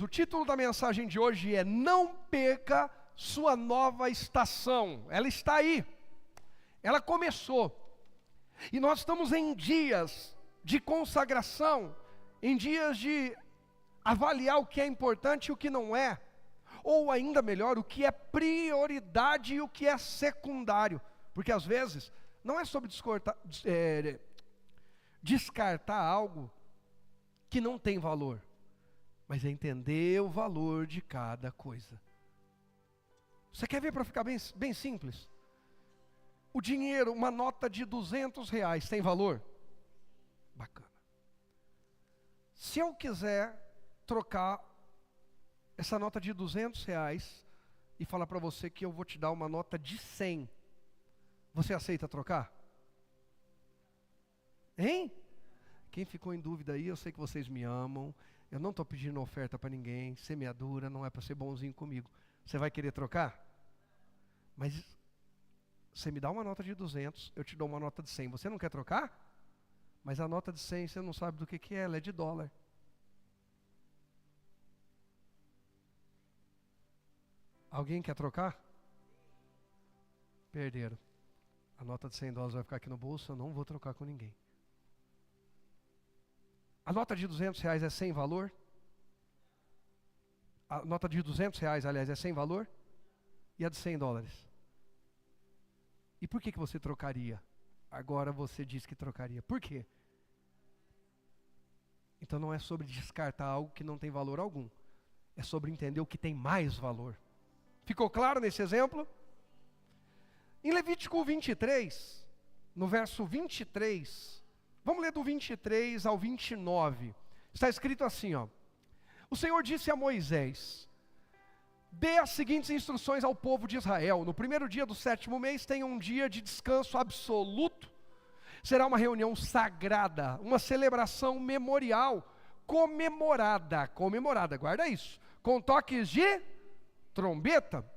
O título da mensagem de hoje é: não perca sua nova estação. Ela está aí, ela começou. E nós estamos em dias de consagração, em dias de avaliar o que é importante e o que não é, ou ainda melhor, o que é prioridade e o que é secundário, porque às vezes não é sobre descartar algo que não tem valor, mas é entender o valor de cada coisa. Você quer ver para ficar bem simples? O dinheiro, uma nota de R$200 tem valor? Bacana. Se eu quiser trocar essa nota de R$200 e falar para você que eu vou te dar uma nota de 100, você aceita trocar? Hein? Quem ficou em dúvida aí, eu sei que vocês me amam, eu não estou pedindo oferta para ninguém, semeadura, não é para ser bonzinho comigo. Você vai querer trocar? Mas você me dá uma nota de 200, eu te dou uma nota de 100, você não quer trocar? Mas a nota de 100 você não sabe do que é, ela é de dólar. Alguém quer trocar? Perderam. A nota de $100 vai ficar aqui no bolso, eu não vou trocar com ninguém. A nota de R$200 é sem valor? A nota de R$200, aliás, é sem valor? E a de $100? E por que você trocaria? Agora você diz que trocaria. Por quê? Então não é sobre descartar algo que não tem valor algum. É sobre entender o que tem mais valor. Ficou claro nesse exemplo? Em Levítico 23, no verso 23, vamos ler do 23 ao 29. Está escrito assim, ó: o Senhor disse a Moisés: dê as seguintes instruções ao povo de Israel. No primeiro dia do 7º mês, tenha um dia de descanso absoluto. Será uma reunião sagrada, uma celebração memorial, comemorada, guarda isso, com toques de trombeta.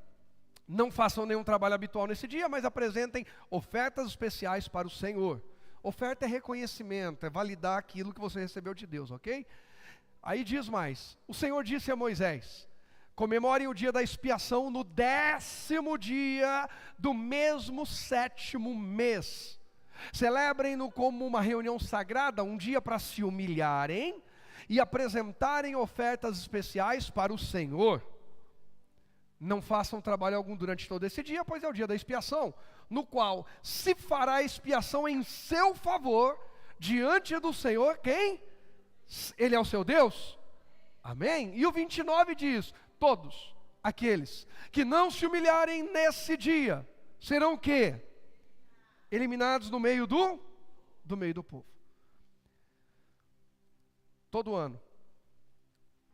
Não façam nenhum trabalho habitual nesse dia, mas apresentem ofertas especiais para o Senhor. Oferta é reconhecimento, é validar aquilo que você recebeu de Deus, ok? Aí diz mais: o Senhor disse a Moisés: comemorem o dia da expiação no 10º dia do mesmo 7º mês. Celebrem-no como uma reunião sagrada, um dia para se humilharem e apresentarem ofertas especiais para o Senhor. Não façam trabalho algum durante todo esse dia, pois é o dia da expiação, no qual se fará expiação em seu favor, diante do Senhor. Quem? Ele é o seu Deus? Amém? E o 29 diz: todos aqueles que não se humilharem nesse dia, serão o quê? Eliminados no meio do povo. Todo ano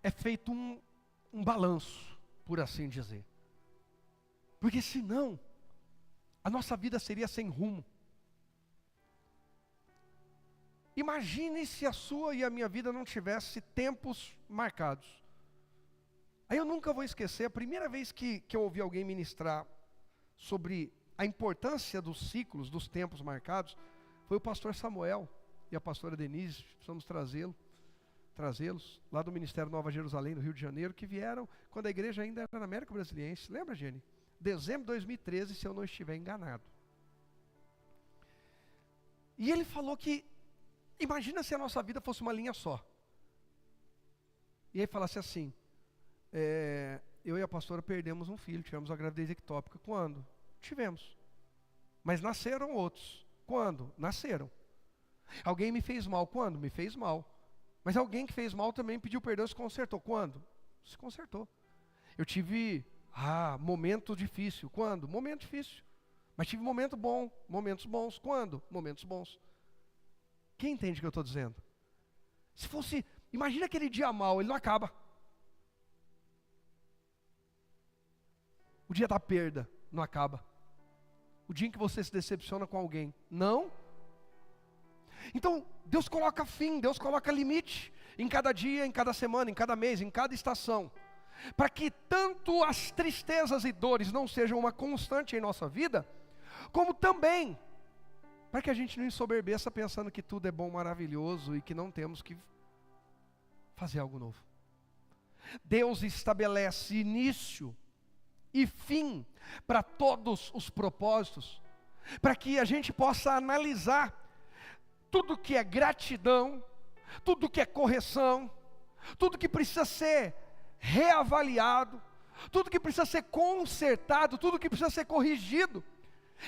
é feito um balanço, por assim dizer. Porque senão, a nossa vida seria sem rumo. Imagine se a sua e a minha vida não tivesse tempos marcados. Aí eu nunca vou esquecer, a primeira vez que eu ouvi alguém ministrar sobre a importância dos ciclos, dos tempos marcados, foi o pastor Samuel e a pastora Denise. Precisamos trazê-los lá do Ministério Nova Jerusalém, no Rio de Janeiro, que vieram quando a igreja ainda era na América Brasiliense. Lembra, Jenny? Dezembro de 2013, se eu não estiver enganado. E ele falou que, imagina se a nossa vida fosse uma linha só. E aí falasse assim: eu e a pastora perdemos um filho, tivemos uma gravidez ectópica. Quando? Tivemos. Mas nasceram outros. Quando? Nasceram. Alguém me fez mal. Quando? Me fez mal. Mas alguém que fez mal também pediu perdão e se consertou. Quando? Se consertou. Eu tive momento difícil. Quando? Momento difícil. Mas tive momento bom, momentos bons. Quando? Momentos bons. Quem entende o que eu estou dizendo? Se fosse, imagina aquele dia mal, ele não acaba. O dia da perda não acaba. O dia em que você se decepciona com alguém, não. Então, Deus coloca fim, Deus coloca limite em cada dia, em cada semana, em cada mês, em cada estação, para que tanto as tristezas e dores não sejam uma constante em nossa vida, como também para que a gente não ensoberbeça pensando que tudo é bom, maravilhoso e que não temos que fazer algo novo. Deus estabelece início e fim para todos os propósitos, para que a gente possa analisar tudo que é gratidão, tudo que é correção, tudo que precisa ser reavaliado, tudo que precisa ser consertado, tudo que precisa ser corrigido.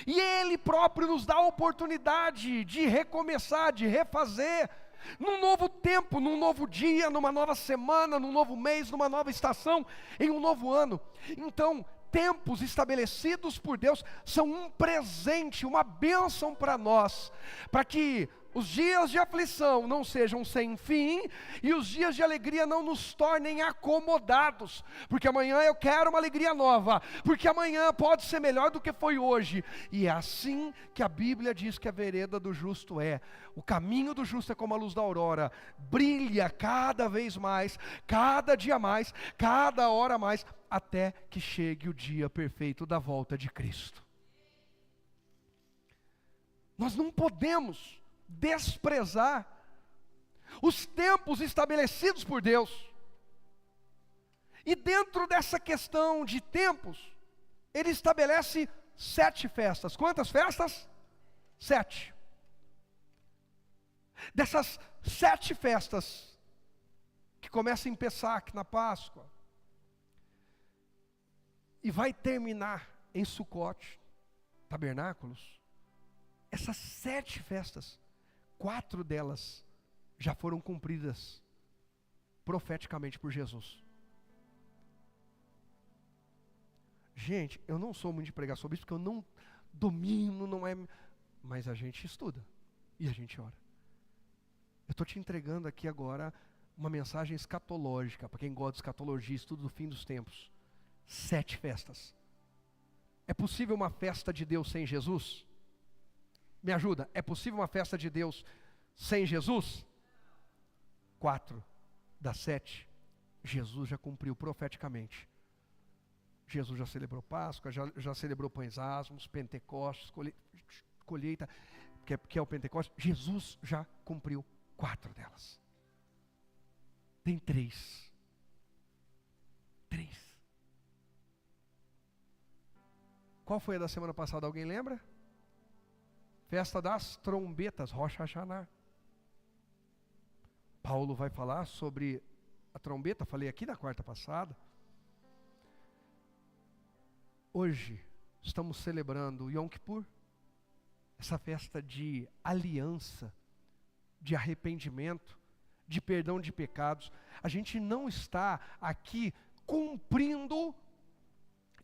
E Ele próprio nos dá a oportunidade de recomeçar, de refazer, num novo tempo, num novo dia, numa nova semana, num novo mês, numa nova estação, em um novo ano. Então, tempos estabelecidos por Deus são um presente, uma bênção para nós, para que os dias de aflição não sejam sem fim, e os dias de alegria não nos tornem acomodados, porque amanhã eu quero uma alegria nova, porque amanhã pode ser melhor do que foi hoje. E é assim que a Bíblia diz que a vereda do justo é. O caminho do justo é como a luz da aurora, brilha cada vez mais, cada dia mais, cada hora mais, até que chegue o dia perfeito da volta de Cristo. Nós não podemos desprezar os tempos estabelecidos por Deus. E dentro dessa questão de tempos, Ele estabelece 7 festas. Quantas festas? 7. Dessas 7 festas, que começam em Pessac, na Páscoa, e vai terminar em Sucote, Tabernáculos, essas 7 festas, 4 delas já foram cumpridas profeticamente por Jesus. Gente, eu não sou muito de pregar sobre isso, porque eu não domino, não é... Mas a gente estuda e a gente ora. Eu estou te entregando aqui agora uma mensagem escatológica, para quem gosta de escatologia, estudo do fim dos tempos. 7 festas. É possível uma festa de Deus sem Jesus? Me ajuda, é possível uma festa de Deus sem Jesus? 4 das 7, Jesus já cumpriu profeticamente. Jesus já celebrou Páscoa, já celebrou pães asmos, Pentecostes, colheita, que é o Pentecostes. Jesus já cumpriu 4 delas. Tem 3. 3. Qual foi a da semana passada? Alguém lembra? Festa das trombetas, Rosh Hashanah. Paulo vai falar sobre a trombeta, falei aqui na quarta passada. Hoje estamos celebrando Yom Kippur, essa festa de aliança, de arrependimento, de perdão de pecados. A gente não está aqui cumprindo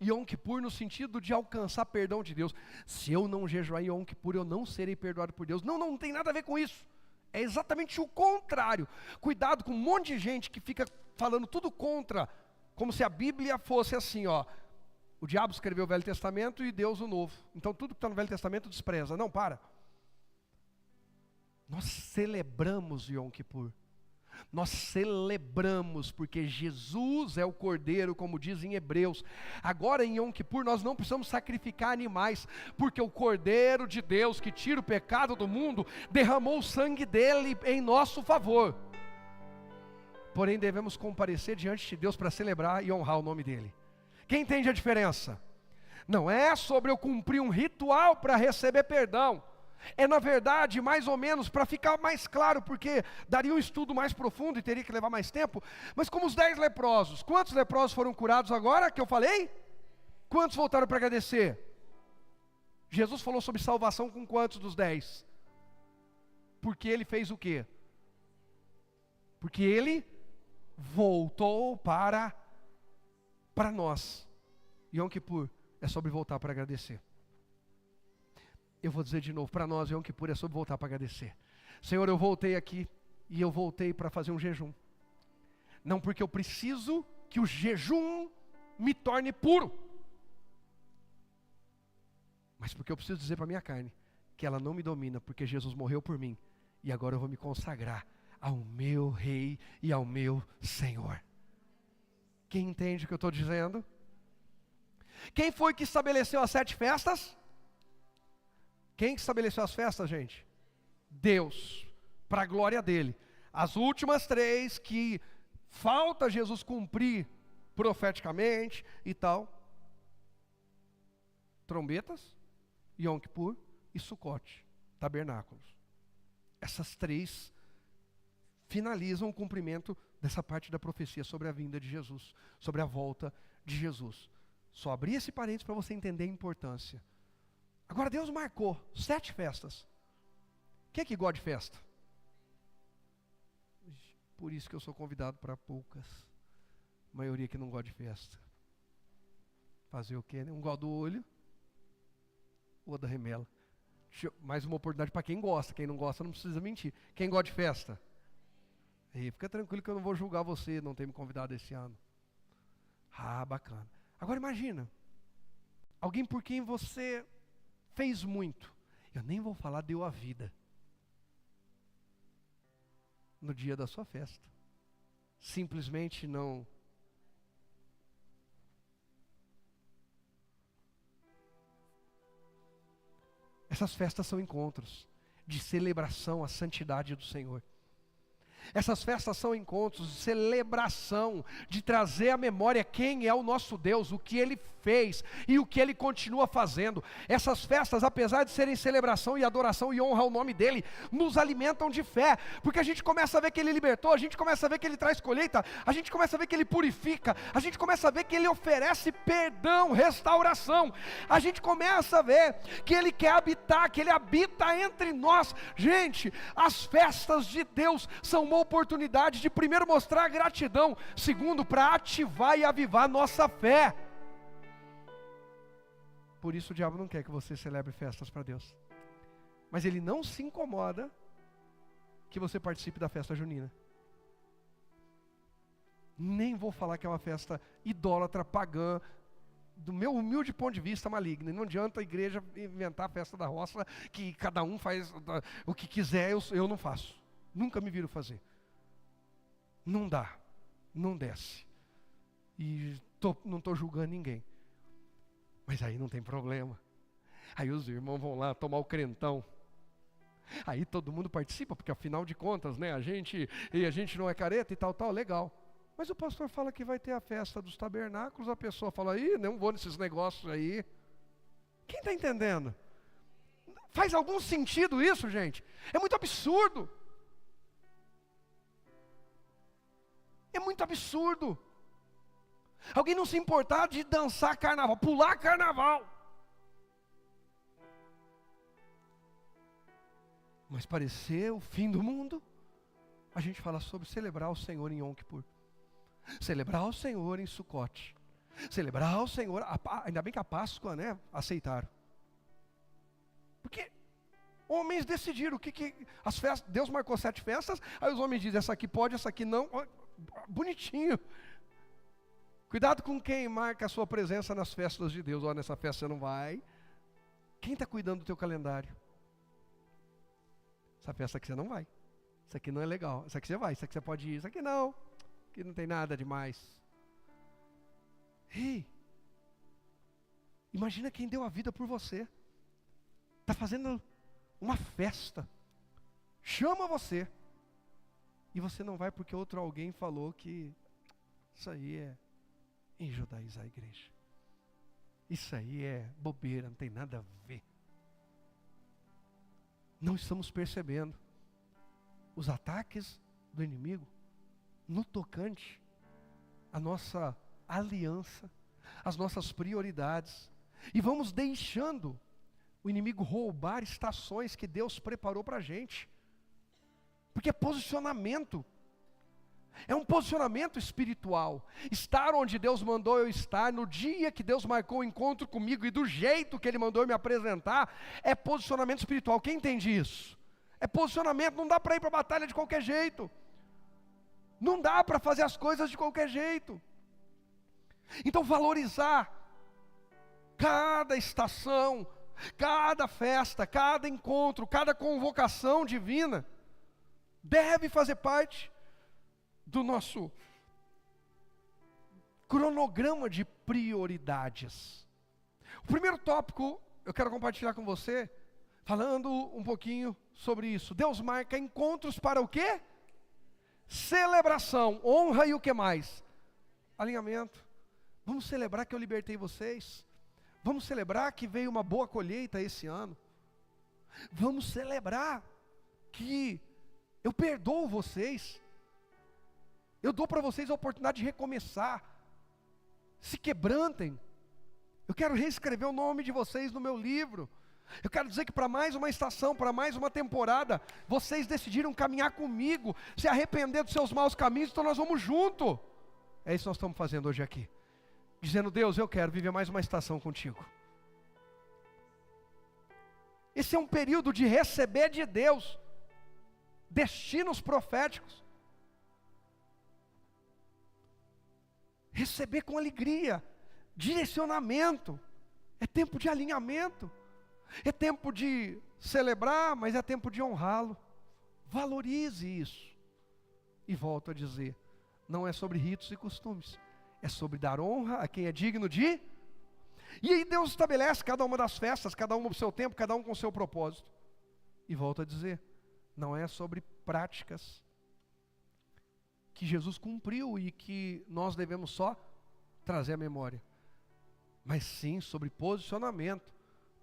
Yom Kippur no sentido de alcançar perdão de Deus. Se eu não jejuar Yom Kippur, eu não serei perdoado por Deus. Não, não tem nada a ver com isso. É exatamente o contrário. Cuidado com um monte de gente que fica falando tudo contra, como se a Bíblia fosse assim, ó. O diabo escreveu o Velho Testamento e Deus o Novo. Então tudo que está no Velho Testamento despreza. Não, para. Nós celebramos Yom Kippur. Nós celebramos porque Jesus é o Cordeiro, como diz em Hebreus. Agora em Yom Kippur nós não precisamos sacrificar animais, porque o Cordeiro de Deus que tira o pecado do mundo, derramou o sangue dele em nosso favor. Porém devemos comparecer diante de Deus para celebrar e honrar o nome dele. Quem entende a diferença? Não é sobre eu cumprir um ritual para receber perdão. É na verdade mais ou menos para ficar mais claro, porque daria um estudo mais profundo e teria que levar mais tempo. Mas como os 10 leprosos, quantos leprosos foram curados agora que eu falei? Quantos voltaram para agradecer? Jesus falou sobre salvação com quantos dos 10? Porque ele fez o quê? Porque ele voltou para nós. Yom Kippur é sobre voltar para agradecer. Eu vou dizer de novo, para nós Yom Kippur é sobre voltar para agradecer. Senhor, eu voltei aqui e eu voltei para fazer um jejum. Não porque eu preciso que o jejum me torne puro, mas porque eu preciso dizer para a minha carne que ela não me domina, porque Jesus morreu por mim. E agora eu vou me consagrar ao meu Rei e ao meu Senhor. Quem entende o que eu estou dizendo? Quem foi que estabeleceu as 7 festas? Quem estabeleceu as festas, gente? Deus, para a glória dele. As últimas 3 que falta Jesus cumprir profeticamente e tal. Trombetas, Yom Kippur e Sucote, tabernáculos. Essas três finalizam o cumprimento dessa parte da profecia sobre a vinda de Jesus, sobre a volta de Jesus. Só abri esse parênteses para você entender a importância. Agora Deus marcou 7 festas. Quem é que gosta de festa? Por isso que eu sou convidado para poucas. A maioria que não gosta de festa. Fazer o quê? Um gosta do olho, ou da remela. Mais uma oportunidade para quem gosta. Quem não gosta não precisa mentir. Quem gosta de festa? E fica tranquilo que eu não vou julgar você não ter me convidado esse ano. Ah, bacana. Agora imagina, alguém por quem você fez muito. Eu nem vou falar deu a vida. No dia da sua festa. Simplesmente não. Essas festas são encontros de celebração à santidade do Senhor. Essas festas são encontros de celebração, de trazer à memória quem é o nosso Deus, o que Ele fez e o que Ele continua fazendo. Essas festas, apesar de serem celebração e adoração e honra ao nome dEle, nos alimentam de fé, porque a gente começa a ver que Ele libertou, a gente começa a ver que Ele traz colheita, a gente começa a ver que Ele purifica, a gente começa a ver que Ele oferece perdão, restauração, a gente começa a ver que Ele quer habitar, que Ele habita entre nós. Gente, as festas de Deus são uma oportunidade de primeiro mostrar gratidão, segundo para ativar e avivar nossa fé. Por isso o diabo não quer que você celebre festas para Deus, mas ele não se incomoda que você participe da festa junina. Nem vou falar que é uma festa idólatra, pagã, do meu humilde ponto de vista, maligna. Não adianta a igreja inventar a festa da roça, que cada um faz o que quiser, eu não faço. Nunca me viram fazer. Não dá, não desce. E não estou julgando ninguém. Mas aí não tem problema. Aí os irmãos vão lá tomar o crentão. Aí todo mundo participa, porque afinal de contas, né, a gente não é careta e tal, legal. Mas o pastor fala que vai ter a festa dos tabernáculos, a pessoa fala, não vou nesses negócios aí. Quem está entendendo? Faz algum sentido isso, gente? É muito absurdo. É muito absurdo. Alguém não se importar de dançar carnaval, pular carnaval. Mas parecer o fim do mundo, a gente fala sobre celebrar o Senhor em Yom Kippur. Celebrar o Senhor em Sucote. Celebrar o Senhor, ainda bem que a Páscoa, né, aceitaram. Porque homens decidiram as festas, Deus marcou 7 festas, aí os homens dizem, essa aqui pode, essa aqui não. Bonitinho. Cuidado com quem marca a sua presença nas festas de Deus. Nessa festa você não vai. Quem está cuidando do teu calendário? Essa festa aqui você não vai. Isso aqui não é legal. Isso aqui você vai, isso aqui você pode ir. Isso aqui não. Aqui não tem nada demais. Ei, imagina quem deu a vida por você. Está fazendo uma festa. Chama você. E você não vai porque outro alguém falou que isso aí é enjudaizar a igreja. Isso aí é bobeira, não tem nada a ver. Não estamos percebendo os ataques do inimigo no tocante à nossa aliança, às nossas prioridades. E vamos deixando o inimigo roubar estações que Deus preparou para a gente. Porque é posicionamento. É um posicionamento espiritual. Estar onde Deus mandou eu estar, no dia que Deus marcou o encontro comigo e do jeito que Ele mandou eu me apresentar, é posicionamento espiritual. Quem entende isso? É posicionamento, não dá para ir para a batalha de qualquer jeito. Não dá para fazer as coisas de qualquer jeito. Então valorizar cada estação, cada festa, cada encontro, cada convocação divina, deve fazer parte do nosso cronograma de prioridades. O primeiro tópico eu quero compartilhar com você, falando um pouquinho sobre isso. Deus marca encontros para o quê? celebração, honra e o que mais? Alinhamento. Vamos celebrar que eu libertei vocês. Vamos celebrar que veio uma boa colheita esse ano. Vamos celebrar que eu perdoo vocês. Eu dou para vocês a oportunidade de recomeçar. Se quebrantem. Eu quero reescrever o nome de vocês no meu livro. Eu quero dizer que para mais uma estação, para mais uma temporada, vocês decidiram caminhar comigo, se arrepender dos seus maus caminhos, então nós vamos junto. É isso que nós estamos fazendo hoje aqui. Dizendo, Deus, eu quero viver mais uma estação contigo. Esse é um período de receber de Deus destinos proféticos. Receber com alegria, direcionamento. É tempo de alinhamento. É tempo de celebrar, mas é tempo de honrá-lo. Valorize isso. E volto a dizer, não é sobre ritos e costumes. É sobre dar honra a quem é digno de... E aí Deus estabelece cada uma das festas, cada uma com o seu tempo, cada um com o seu propósito. E volto a dizer, não é sobre práticas que Jesus cumpriu e que nós devemos só trazer à memória. Mas sim sobre posicionamento,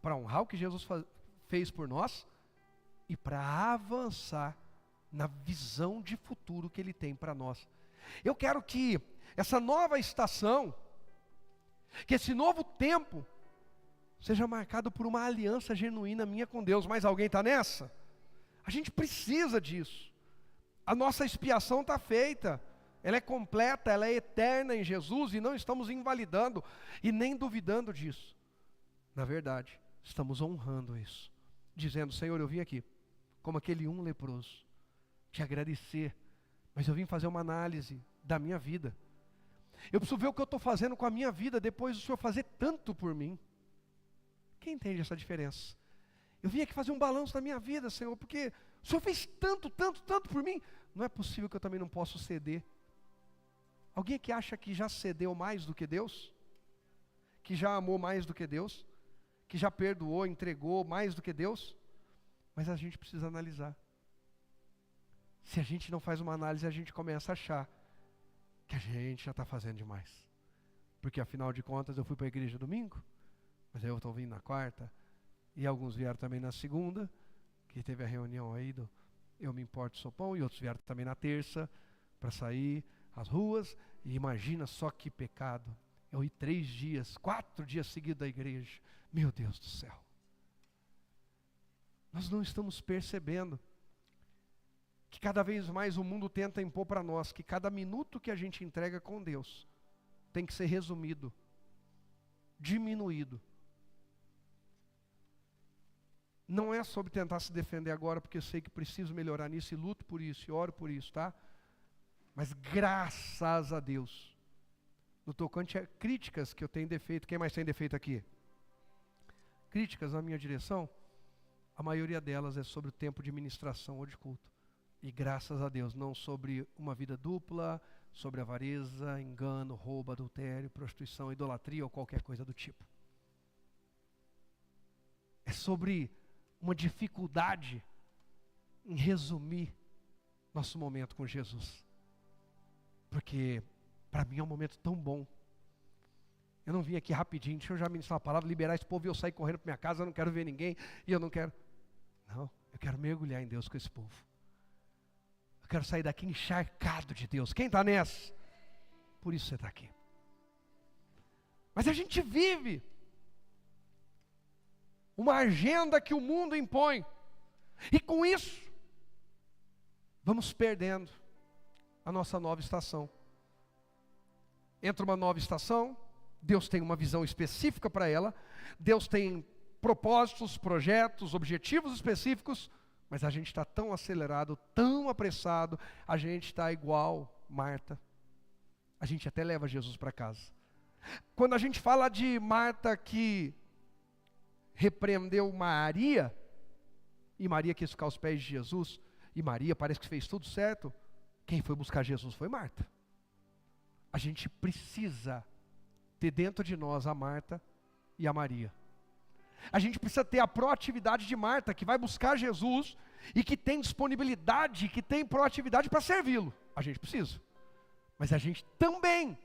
para honrar o que Jesus fez por nós e para avançar na visão de futuro que Ele tem para nós. Eu quero que essa nova estação, que esse novo tempo, seja marcado por uma aliança genuína minha com Deus. Mas alguém está nessa? A gente precisa disso. A nossa expiação está feita. Ela é completa, ela é eterna em Jesus e não estamos invalidando e nem duvidando disso. Na verdade, estamos honrando isso. Dizendo, Senhor, eu vim aqui, como aquele leproso, te agradecer, mas eu vim fazer uma análise da minha vida. Eu preciso ver o que eu estou fazendo com a minha vida depois do Senhor fazer tanto por mim. Quem entende essa diferença? Eu vim aqui fazer um balanço da minha vida, Senhor, porque o Senhor fez tanto, tanto, tanto por mim. Não é possível que eu também não possa ceder. Alguém que acha que já cedeu mais do que Deus? Que já amou mais do que Deus? Que já perdoou, entregou mais do que Deus? Mas a gente precisa analisar. Se a gente não faz uma análise, a gente começa a achar que a gente já está fazendo demais. Porque afinal de contas eu fui para a igreja domingo, mas eu estou vindo na quarta, e alguns vieram também na segunda, que teve a reunião aí do Eu Me Importo Sou Pão, e outros vieram também na terça, para sair às ruas, e imagina só que pecado. Eu ir 3 dias, 4 dias seguidos da igreja, meu Deus do céu. Nós não estamos percebendo que cada vez mais o mundo tenta impor para nós que cada minuto que a gente entrega com Deus tem que ser resumido, diminuído. Não é sobre tentar se defender agora, porque eu sei que preciso melhorar nisso e luto por isso e oro por isso, tá? Mas graças a Deus, no tocante a críticas que eu tenho defeito, quem mais tem defeito aqui? Críticas na minha direção, a maioria delas é sobre o tempo de ministração ou de culto. E graças a Deus, não sobre uma vida dupla, sobre avareza, engano, roubo, adultério, prostituição, idolatria ou qualquer coisa do tipo. É sobre uma dificuldade em resumir nosso momento com Jesus. Porque para mim é um momento tão bom. Eu não vim aqui rapidinho, deixa eu já ministrar uma palavra, liberar esse povo e eu sair correndo para minha casa, eu não quero ver ninguém e eu não quero. Não, eu quero mergulhar em Deus com esse povo. Eu quero sair daqui encharcado de Deus. Quem está nessa? Por isso você está aqui. Mas a gente vive uma agenda que o mundo impõe. E com isso, vamos perdendo a nossa nova estação. Entra uma nova estação, Deus tem uma visão específica para ela, Deus tem propósitos, projetos, objetivos específicos, mas a gente está tão acelerado, tão apressado, a gente está igual Marta. A gente até leva Jesus para casa. Quando a gente fala de Marta que repreendeu Maria, e Maria quis ficar aos pés de Jesus, e Maria parece que fez tudo certo, quem foi buscar Jesus foi Marta. A gente precisa ter dentro de nós a Marta e a Maria. A gente precisa ter a proatividade de Marta, que vai buscar Jesus e que tem disponibilidade, que tem proatividade para servi-lo. A gente precisa. Mas a gente também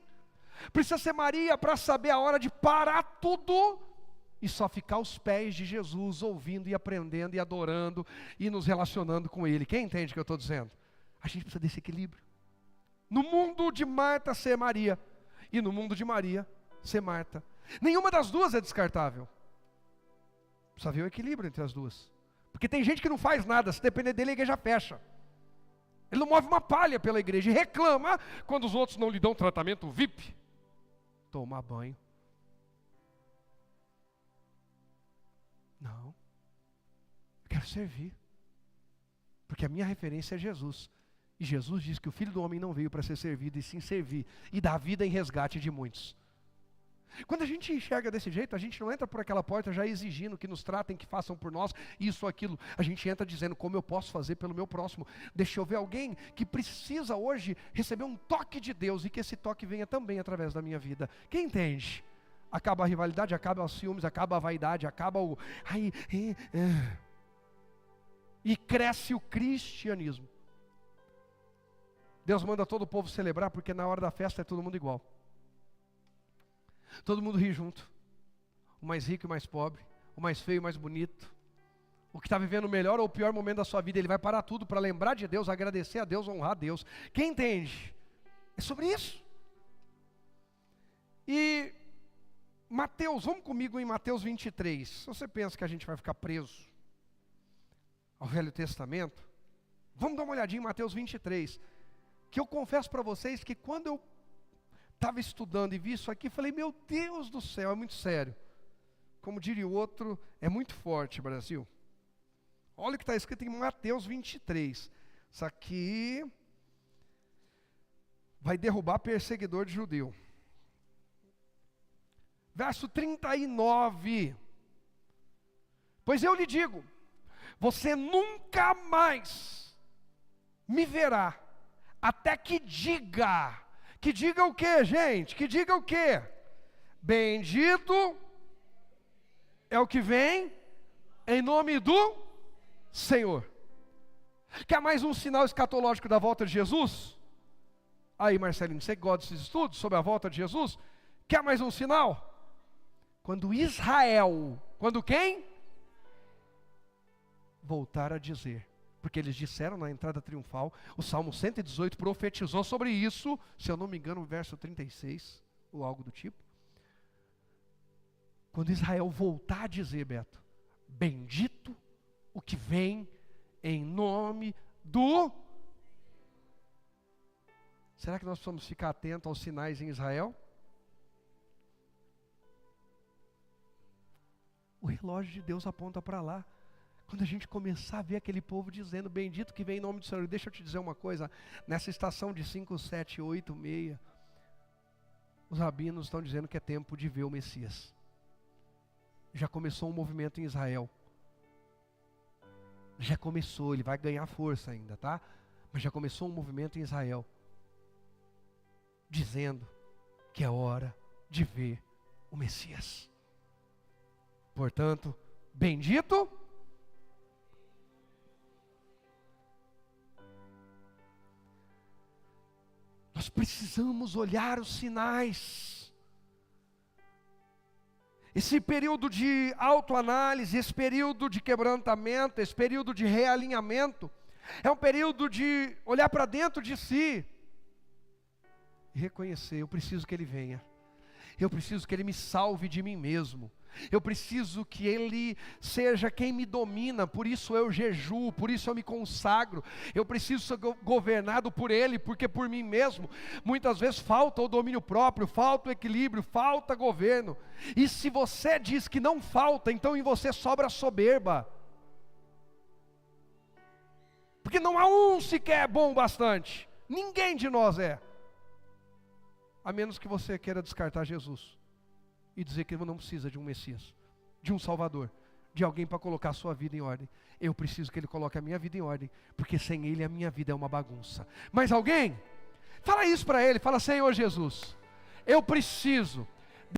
precisa ser Maria para saber a hora de parar tudo e só ficar aos pés de Jesus, ouvindo e aprendendo e adorando e nos relacionando com Ele. Quem entende o que eu estou dizendo? A gente precisa desse equilíbrio. No mundo de Marta, ser Maria. E no mundo de Maria, ser Marta. Nenhuma das duas é descartável. Precisa ver o equilíbrio entre as duas. Porque tem gente que não faz nada, se depender dele a igreja fecha. Ele não move uma palha pela igreja e reclama quando os outros não lhe dão tratamento VIP. Tomar banho. Não. Eu quero servir. Porque a minha referência é Jesus. E Jesus diz que o Filho do Homem não veio para ser servido, e sim servir. E dar vida em resgate de muitos. Quando a gente enxerga desse jeito, a gente não entra por aquela porta já exigindo que nos tratem, que façam por nós, isso ou aquilo. A gente entra dizendo como eu posso fazer pelo meu próximo. Deixa eu ver alguém que precisa hoje receber um toque de Deus e que esse toque venha também através da minha vida. Quem entende? Acaba a rivalidade, acaba os ciúmes, acaba a vaidade, acaba o... E cresce o cristianismo. Deus manda todo o povo celebrar, porque na hora da festa é todo mundo igual. Todo mundo ri junto. O mais rico e o mais pobre, o mais feio e o mais bonito. O que está vivendo o melhor ou o pior momento da sua vida, ele vai parar tudo para lembrar de Deus, agradecer a Deus, honrar a Deus. Quem entende? É sobre isso. E Mateus, vamos comigo em Mateus 23. Se você pensa que a gente vai ficar preso ao Velho Testamento, vamos dar uma olhadinha em Mateus 23. Que eu confesso para vocês que quando eu estava estudando e vi isso aqui, falei, meu Deus do céu, é muito sério. Como diria o outro, é muito forte, Brasil. Olha o que está escrito em Mateus 23. Isso aqui vai derrubar perseguidor de judeu. Verso 39. Pois eu lhe digo, você nunca mais me verá, até que diga o que, gente? Que diga o que? Bendito é o que vem em nome do Senhor. Quer mais um sinal escatológico da volta de Jesus? Aí, Marcelinho, você gosta desses estudos sobre a volta de Jesus? Quer mais um sinal? Quando Israel, quando quem? Voltar a dizer. Porque eles disseram na entrada triunfal, o Salmo 118 profetizou sobre isso, se eu não me engano, o verso 36, ou algo do tipo. Quando Israel voltar a dizer, Beto, bendito o que vem em nome do... Será que nós precisamos ficar atentos aos sinais em Israel? O relógio de Deus aponta para lá. Quando a gente começar a ver aquele povo dizendo, bendito que vem em nome do Senhor. Deixa eu te dizer uma coisa, nessa estação de 5, 7, 8, 6, os rabinos estão dizendo que é tempo de ver o Messias. Já começou um movimento em Israel. Já começou, ele vai ganhar força ainda, tá? Mas já começou um movimento em Israel, dizendo que é hora de ver o Messias. Portanto, bendito... Nós precisamos olhar os sinais. Esse período de autoanálise, esse período de quebrantamento, esse período de realinhamento, é um período de olhar para dentro de si e reconhecer, eu preciso que Ele venha. Eu preciso que Ele me salve de mim mesmo. Eu preciso que Ele seja quem me domina, por isso eu jejuo, por isso eu me consagro. Eu preciso ser governado por Ele, porque por mim mesmo, muitas vezes falta o domínio próprio, falta o equilíbrio, falta governo. E se você diz que não falta, então em você sobra soberba. Porque não há um sequer bom bastante, ninguém de nós é. A menos que você queira descartar Jesus e dizer que não precisa de um Messias, de um Salvador, de alguém para colocar a sua vida em ordem. Eu preciso que Ele coloque a minha vida em ordem, porque sem Ele a minha vida é uma bagunça. Mas alguém, fala isso para Ele, fala, Senhor Jesus, eu preciso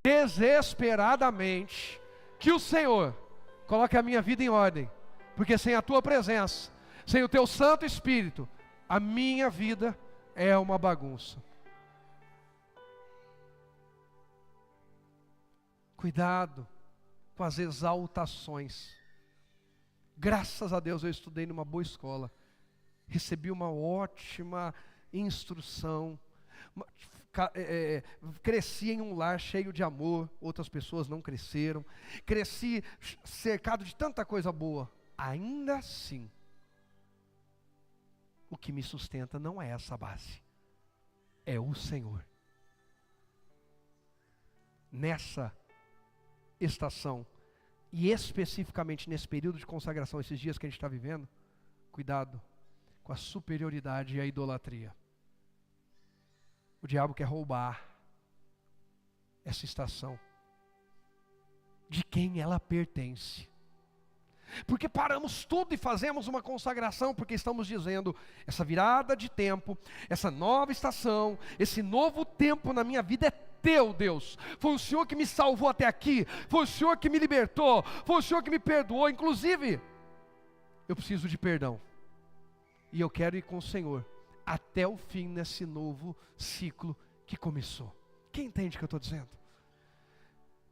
desesperadamente que o Senhor coloque a minha vida em ordem, porque sem a Tua presença, sem o Teu Santo Espírito, a minha vida é uma bagunça. Cuidado com as exaltações. Graças a Deus eu estudei numa boa escola. Recebi uma ótima instrução. Cresci em um lar cheio de amor. Outras pessoas não cresceram. Cresci cercado de tanta coisa boa. Ainda assim, o que me sustenta não é essa base. É o Senhor. Nessa estação, e especificamente nesse período de consagração, esses dias que a gente está vivendo, cuidado com a superioridade e a idolatria. O diabo quer roubar essa estação de quem ela pertence. Porque paramos tudo e fazemos uma consagração, porque estamos dizendo, essa virada de tempo, essa nova estação, esse novo tempo na minha vida é teu, Deus. Foi o Senhor que me salvou até aqui, foi o Senhor que me libertou, foi o Senhor que me perdoou. Inclusive, eu preciso de perdão, e eu quero ir com o Senhor até o fim nesse novo ciclo que começou. Quem entende o que eu estou dizendo?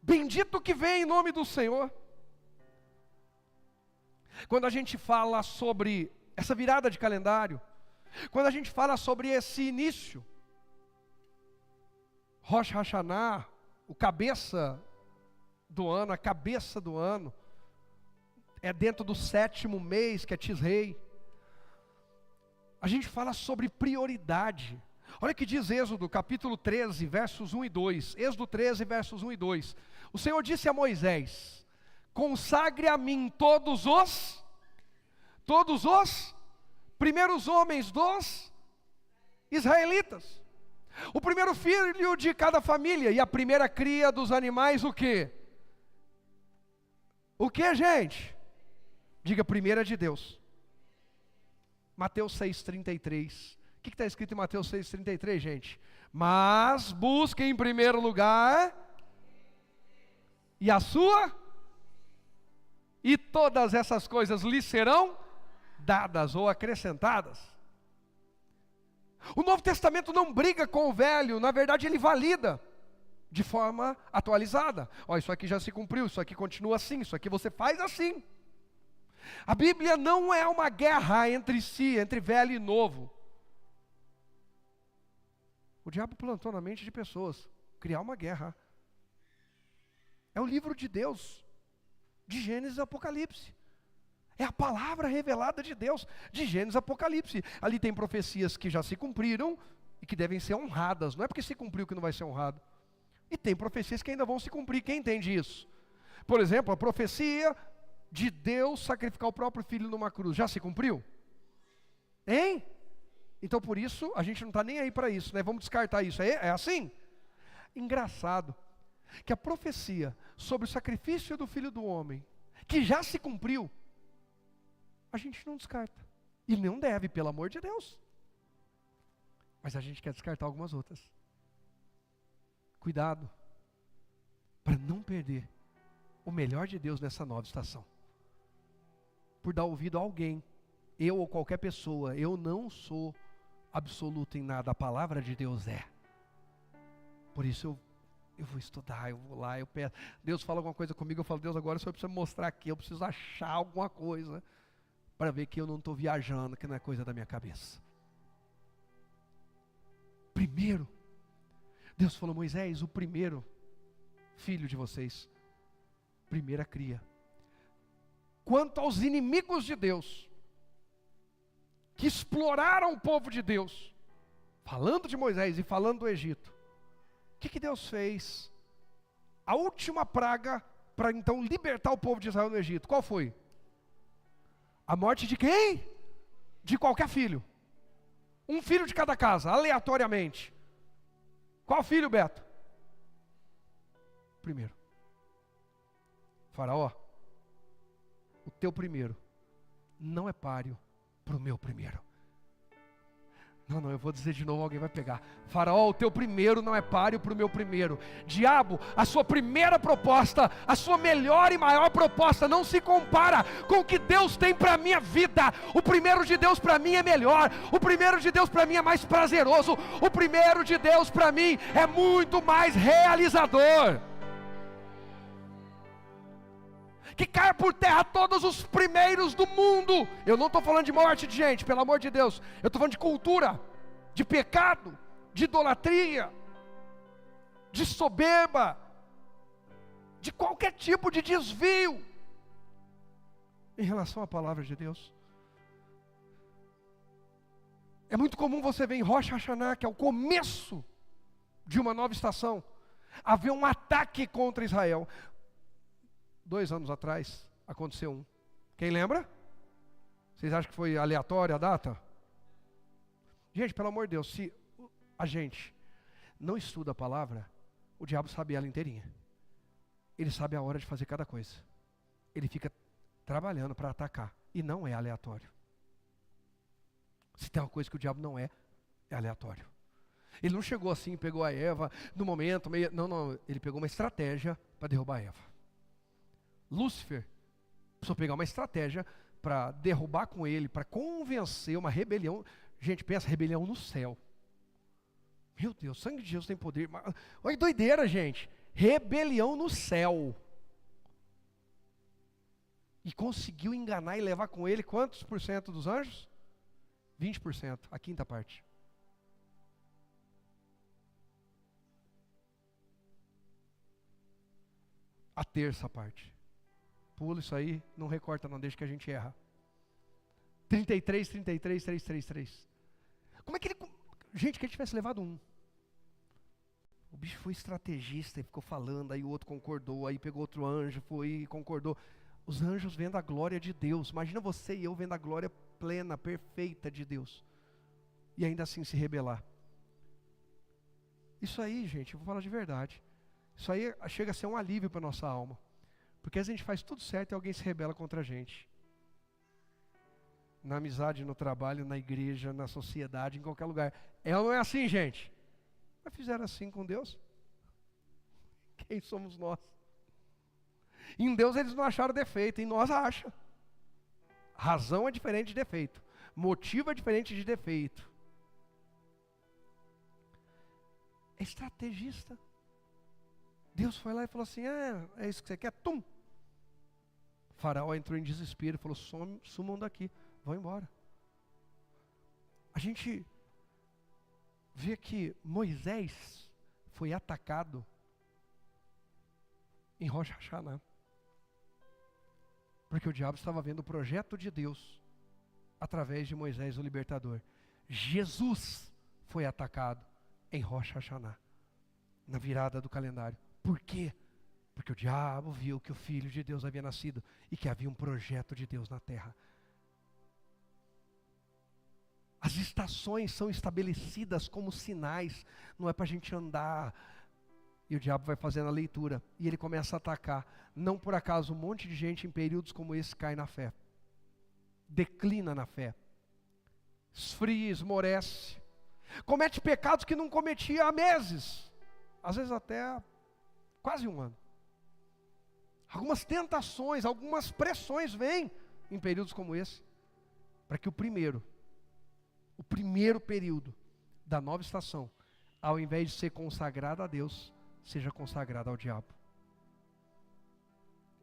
Bendito que vem em nome do Senhor. Quando a gente fala sobre essa virada de calendário, quando a gente fala sobre esse início, Rosh Hashanah, o cabeça do ano, a cabeça do ano, é dentro do 7º mês, que é Tisrei. A gente fala sobre prioridade. Olha o que diz Êxodo, capítulo 13, versos 1 e 2. Êxodo 13, versos 1 e 2. O Senhor disse a Moisés: consagre a mim todos os primeiros homens dos israelitas. O primeiro filho de cada família e a primeira cria dos animais, o quê? O que, gente? Diga, primeira de Deus. Mateus 6,33. O que está escrito em Mateus 6,33, gente? Mas busque em primeiro lugar e a sua, e todas essas coisas lhe serão dadas ou acrescentadas. O Novo Testamento não briga com o Velho, na verdade ele valida de forma atualizada. Ó, isso aqui já se cumpriu, isso aqui continua assim, isso aqui você faz assim. A Bíblia não é uma guerra entre si, entre velho e novo. O diabo plantou na mente de pessoas criar uma guerra. É o livro de Deus, de Gênesis a Apocalipse. É a palavra revelada de Deus, de Gênesis a Apocalipse. Ali tem profecias que já se cumpriram e que devem ser honradas. Não é porque se cumpriu que não vai ser honrado. E tem profecias que ainda vão se cumprir. Quem entende isso? Por exemplo, a profecia de Deus sacrificar o próprio filho numa cruz, já se cumpriu? Hein? Então por isso, a gente não está nem aí para isso, né? Vamos descartar isso. É assim? Engraçado que a profecia sobre o sacrifício do Filho do Homem, que já se cumpriu, a gente não descarta. E não deve, pelo amor de Deus. Mas a gente quer descartar algumas outras. Cuidado, para não perder o melhor de Deus nessa nova estação. Por dar ouvido a alguém, eu ou qualquer pessoa, eu não sou absoluto em nada, a palavra de Deus é. Por isso eu vou estudar, eu vou lá, eu peço. Deus fala alguma coisa comigo, eu falo, Deus, agora o Senhor precisa me mostrar aqui, eu preciso achar alguma coisa, para ver que eu não estou viajando, que não é coisa da minha cabeça. Primeiro, Deus falou, Moisés, o primeiro filho de vocês, primeira cria. Quanto aos inimigos de Deus, que exploraram o povo de Deus, falando de Moisés e falando do Egito, o que Deus fez? A última praga para então libertar o povo de Israel no Egito, qual foi? A morte de quem? De qualquer filho. Um filho de cada casa, aleatoriamente. Qual filho, Beto? Primeiro. Faraó, o teu primeiro não é páreo para o meu primeiro. Não, eu vou dizer de novo, alguém vai pegar. Faraó, o teu primeiro não é páreo para o meu primeiro. Diabo, a sua primeira proposta, a sua melhor e maior proposta não se compara com o que Deus tem para a minha vida. O primeiro de Deus para mim é melhor. O primeiro de Deus para mim é mais prazeroso. O primeiro de Deus para mim é muito mais realizador. Que caia por terra todos os primeiros do mundo. Eu não estou falando de morte de gente, pelo amor de Deus. Eu estou falando de cultura, de pecado, de idolatria, de soberba, de qualquer tipo de desvio em relação à palavra de Deus. É muito comum você ver em Rosh Hashanah, que é o começo de uma nova estação, haver um ataque contra Israel. 2 anos atrás, aconteceu um. Quem lembra? Vocês acham que foi aleatória a data? Gente, pelo amor de Deus, se a gente não estuda a palavra, o diabo sabe ela inteirinha. Ele sabe a hora de fazer cada coisa. Ele fica trabalhando para atacar. E não é aleatório. Se tem uma coisa que o diabo não é, é aleatório. Ele não chegou assim, pegou a Eva, no momento, meio... Não, ele pegou uma estratégia para derrubar a Eva. Lúcifer precisou pegar uma estratégia para derrubar com ele, para convencer uma rebelião. Gente, pensa, rebelião no céu. Meu Deus, o sangue de Jesus tem poder. Olha que doideira, gente. Rebelião no céu. E conseguiu enganar e levar com ele quantos por cento dos anjos? 20%, a quinta parte. A terça parte. Pula isso aí, não recorta não, deixa que a gente erra. 33, 33, 333. Como é que ele... Gente, que ele tivesse levado um. O bicho foi estrategista e ficou falando, aí o outro concordou, aí pegou outro anjo, foi e concordou. Os anjos vendo a glória de Deus. Imagina você e eu vendo a glória plena, perfeita de Deus. E ainda assim se rebelar. Isso aí, gente, eu vou falar de verdade. Isso aí chega a ser um alívio para a nossa alma. Porque a gente faz tudo certo e alguém se rebela contra a gente. Na amizade, no trabalho, na igreja, na sociedade, em qualquer lugar. É ou não é assim, gente? Mas fizeram assim com Deus? Quem somos nós? Em Deus eles não acharam defeito, em nós acham. Razão é diferente de defeito. Motivo é diferente de defeito. É estrategista. Deus foi lá e falou assim, é isso que você quer? Tum! Faraó entrou em desespero e falou, sumam daqui, vão embora. A gente vê que Moisés foi atacado em Rosh Hashanah. Porque o diabo estava vendo o projeto de Deus através de Moisés, o libertador. Jesus foi atacado em Rosh Hashanah, na virada do calendário. Por quê? Porque o diabo viu que o Filho de Deus havia nascido e que havia um projeto de Deus na terra. As estações são estabelecidas como sinais, não é para a gente andar. E o diabo vai fazendo a leitura e ele começa a atacar. Não por acaso um monte de gente em períodos como esse cai na fé. Declina na fé. Esfria, esmorece. Comete pecados que não cometia há meses. Às vezes até quase um ano. Algumas tentações, algumas pressões vêm em períodos como esse. Para que o primeiro período da nova estação, ao invés de ser consagrado a Deus, seja consagrado ao diabo.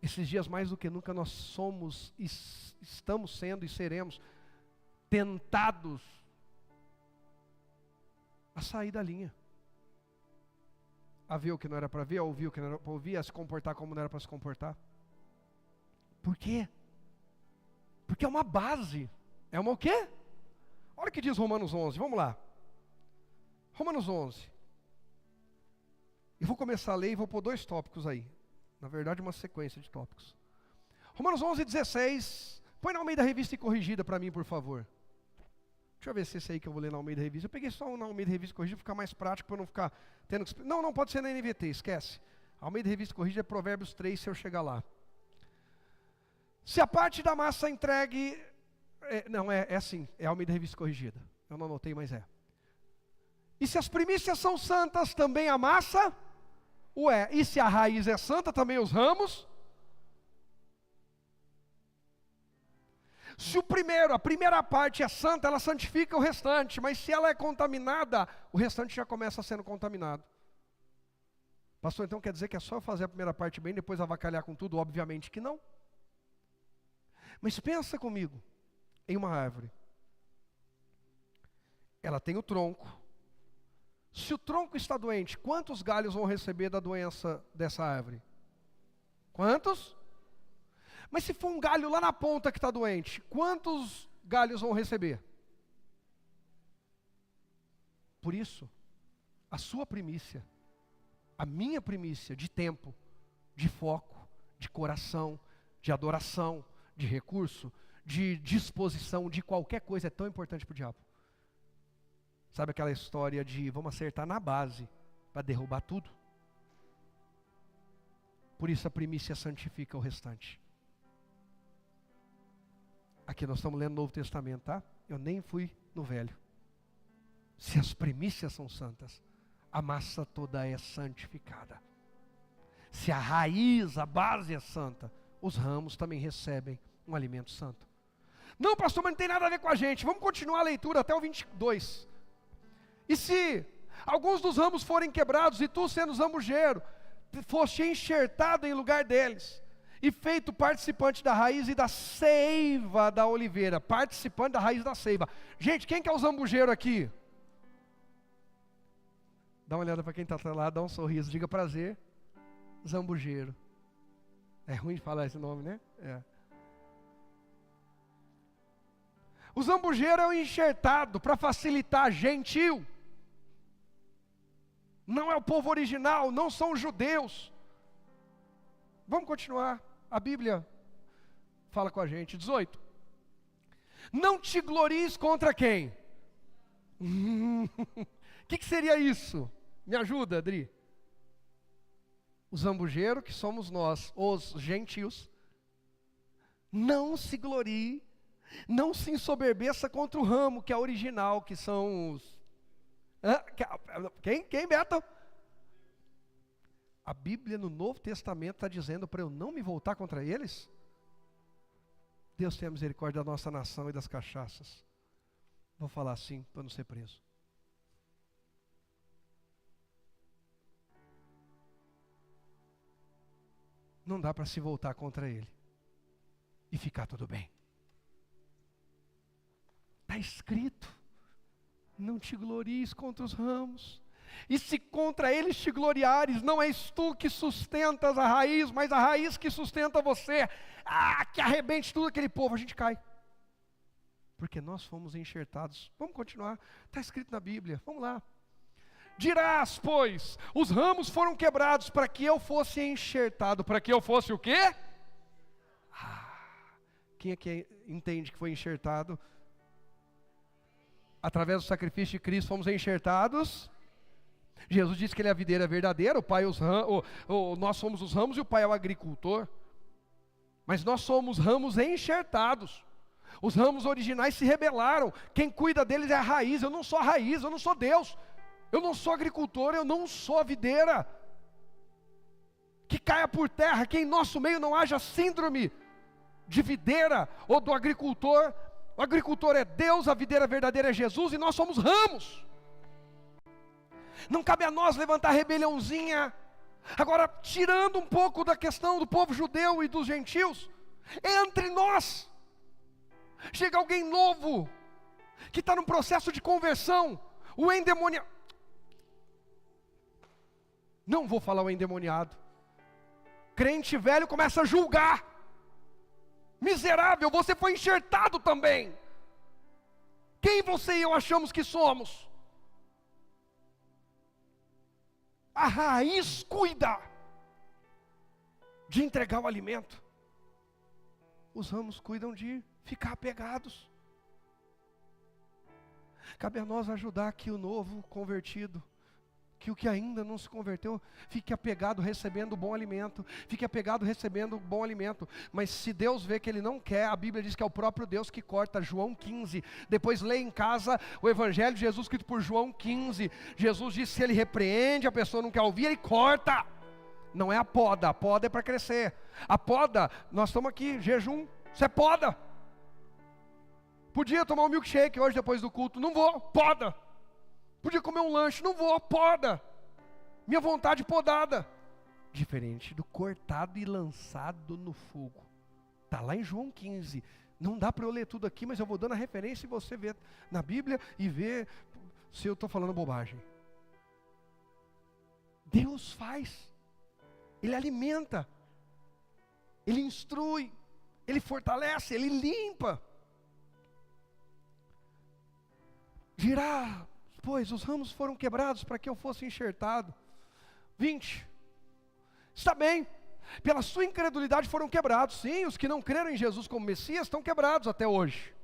Esses dias mais do que nunca nós somos, estamos sendo e seremos tentados a sair da linha. A ver o que não era para ver, a ouvir o que não era para ouvir, a se comportar como não era para se comportar. Por quê? Porque é uma base. É uma o quê? Olha o que diz Romanos 11, vamos lá. Romanos 11. Eu vou começar a ler e vou pôr 2 tópicos aí. Na verdade, uma sequência de tópicos. Romanos 11, 16. Põe na Almeida Revista e Corrigida para mim, por favor. Deixa eu ver se esse aí que eu vou ler na Almeida Revista. Eu peguei só um na Almeida Revista Corrigida para ficar mais prático, para eu não ficar tendo que... Não, pode ser na NVT, esquece. Almeida Revista Corrigida é Provérbios 3, se eu chegar lá. Se a parte da massa entregue... É assim, é Almeida Revista Corrigida. Eu não anotei, mas é. E se as primícias são santas, também a massa o é. E se a raiz é santa, também os ramos. Se a primeira parte é santa, ela santifica o restante. Mas se ela é contaminada, o restante já começa sendo contaminado. Pastor, então quer dizer que é só fazer a primeira parte bem, depois avacalhar com tudo? Obviamente que não. Mas pensa comigo em uma árvore. Ela tem o tronco. Se o tronco está doente, quantos galhos vão receber da doença dessa árvore? Quantos? Mas se for um galho lá na ponta que está doente, quantos galhos vão receber? Por isso, a sua primícia, a minha primícia de tempo, de foco, de coração, de adoração, de recurso, de disposição, de qualquer coisa é tão importante para o diabo. Sabe aquela história de vamos acertar na base para derrubar tudo? Por isso a primícia santifica o restante. Aqui nós estamos lendo o Novo Testamento, tá? Eu nem fui no Velho. Se as primícias são santas, a massa toda é santificada. Se a raiz, a base é santa, os ramos também recebem um alimento santo. Não, pastor, mas não tem nada a ver com a gente. Vamos continuar a leitura até o 22. E se alguns dos ramos forem quebrados, e tu, sendo zambujeiro, foste enxertado em lugar deles, e feito participante da raiz e da seiva da oliveira. Participante da raiz da seiva. Gente, quem que é o zambujeiro aqui? Dá uma olhada para quem está lá, dá um sorriso, diga prazer. Zambujeiro. É ruim de falar esse nome, né? É. O zambujeiro é o enxertado para facilitar gentil. Não é o povo original, não são os judeus. Vamos continuar. A Bíblia fala com a gente. 18. Não te glories contra quem? O que seria isso? Me ajuda, Adri. O zambujeiro, que somos nós, os gentios. Não se glorie, não se ensoberbeça contra o ramo, que é original, que são os... Quem, Beto? A Bíblia no Novo Testamento está dizendo para eu não me voltar contra eles? Deus tenha misericórdia da nossa nação e das cachaças. Vou falar assim para não ser preso. Não dá para se voltar contra ele e ficar tudo bem. Está escrito: não te glories contra os ramos. E se contra eles te gloriares, não és tu que sustentas a raiz, mas a raiz que sustenta você. Que arrebente tudo aquele povo, a gente cai. Porque nós fomos enxertados. Vamos continuar, está escrito na Bíblia, vamos lá. Dirás, pois, os ramos foram quebrados para que eu fosse enxertado. Para que eu fosse o quê? Quem é que entende que foi enxertado? Através do sacrifício de Cristo fomos enxertados. Jesus disse que Ele é a videira verdadeira, o Pai nós somos os ramos e o Pai é o agricultor. Mas nós somos ramos enxertados. Os ramos originais se rebelaram. Quem cuida deles é a raiz. Eu não sou a raiz, eu não sou Deus. Eu não sou agricultor, eu não sou a videira. Que caia por terra, que em nosso meio não haja síndrome de videira ou do agricultor. O agricultor é Deus, a videira verdadeira é Jesus e nós somos ramos. Não cabe a nós levantar rebeliãozinha. Agora, tirando um pouco da questão do povo judeu e dos gentios, entre nós chega alguém novo, que está num processo de conversão, o endemoniado. Não vou falar o endemoniado. Crente velho começa a julgar. Miserável, você foi enxertado também. Quem você e eu achamos que somos? A raiz cuida de entregar o alimento. Os ramos cuidam de ficar apegados. Cabe a nós ajudar aqui o novo convertido, que o que ainda não se converteu fique apegado recebendo o bom alimento, fique apegado recebendo o bom alimento. Mas se Deus vê que ele não quer, a Bíblia diz que é o próprio Deus que corta. João 15, depois lê em casa o Evangelho de Jesus escrito por João 15. Jesus disse: se ele repreende, a pessoa não quer ouvir, ele corta. Não é a poda é para crescer. A poda, nós estamos aqui, jejum, isso é poda. Podia tomar um milkshake hoje depois do culto, não vou, poda. Podia comer um lanche, não vou, poda. Minha vontade podada. Diferente do cortado e lançado no fogo. Está lá em João 15. Não dá para eu ler tudo aqui, mas eu vou dando a referência e você vê na Bíblia e vê se eu estou falando bobagem. Deus faz. Ele alimenta. Ele instrui. Ele fortalece, ele limpa. Dirá, pois os ramos foram quebrados para que eu fosse enxertado. 20. Está bem, pela sua incredulidade foram quebrados. Sim, os que não creram em Jesus como Messias estão quebrados até hoje.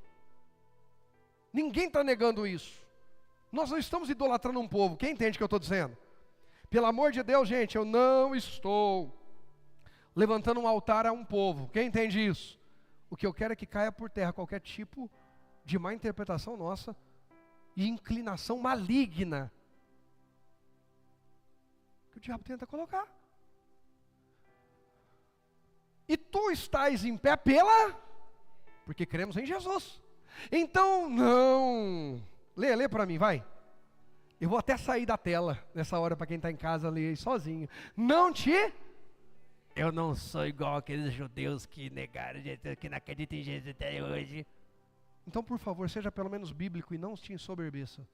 Ninguém está negando isso. Nós não estamos idolatrando um povo. Quem entende o que eu estou dizendo? Pelo amor de Deus, gente, eu não estou levantando um altar a um povo. Quem entende isso? O que eu quero é que caia por terra qualquer tipo de má interpretação nossa e inclinação maligna que o diabo tenta colocar. E tu estás em pé porque cremos em Jesus. Então não, lê para mim, vai. Eu vou até sair da tela nessa hora para quem está em casa ler sozinho. Eu não sou igual aqueles judeus que negaram, que não acreditam em Jesus até hoje. Então, por favor, seja pelo menos bíblico e não te ensoberbeça.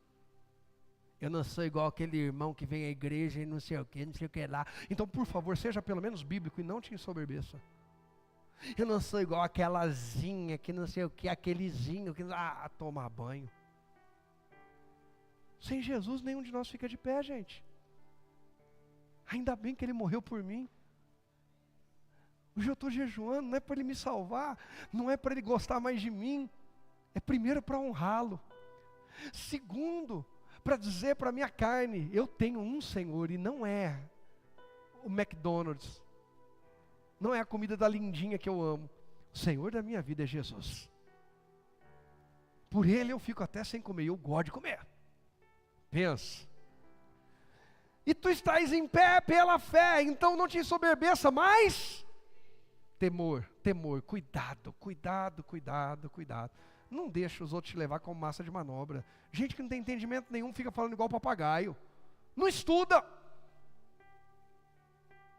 Eu não sou igual aquele irmão que vem à igreja e não sei o que lá. Então, por favor, seja pelo menos bíblico e não te ensoberbeça. Eu não sou igual aquelazinha que não sei o que, aquelezinho que tomar banho. Sem Jesus, nenhum de nós fica de pé, gente. Ainda bem que ele morreu por mim. Hoje eu estou jejuando, não é para ele me salvar, não é para ele gostar mais de mim. É primeiro para honrá-lo. Segundo, para dizer para a minha carne, eu tenho um Senhor e não é o McDonald's. Não é a comida da lindinha que eu amo. O Senhor da minha vida é Jesus. Por ele eu fico até sem comer, eu gosto de comer. Pensa. E tu estás em pé pela fé, então não te ensoberbeça, mas temor, cuidado. Não deixa os outros te levar como massa de manobra. Gente que não tem entendimento nenhum fica falando igual papagaio. Não estuda.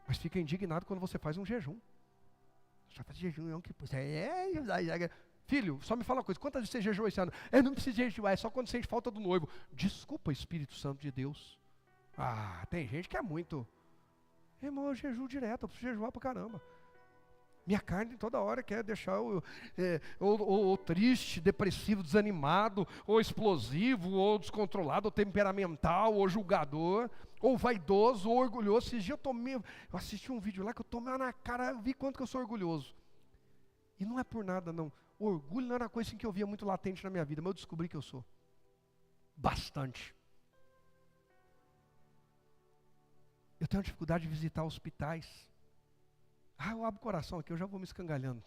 Mas fica indignado quando você faz um jejum. Já faz jejum, não que filho, só me fala uma coisa, quantas vezes você jejuou esse ano? Eu não preciso jejuar, é só quando sente falta do noivo. Desculpa, Espírito Santo de Deus. Tem gente que é muito. Irmão, eu jejuo direto, eu preciso jejuar pra caramba. Minha carne toda hora quer deixar ou triste, depressivo, desanimado, ou explosivo, ou descontrolado, ou temperamental, ou julgador, ou vaidoso, ou orgulhoso. Esses dias eu assisti um vídeo lá que eu tomei na cara, eu vi quanto que eu sou orgulhoso. E não é por nada não. O orgulho não era uma coisa assim que eu via muito latente na minha vida, mas eu descobri que eu sou. Bastante. Eu tenho dificuldade de visitar hospitais. Eu abro o coração aqui, eu já vou me escangalhando.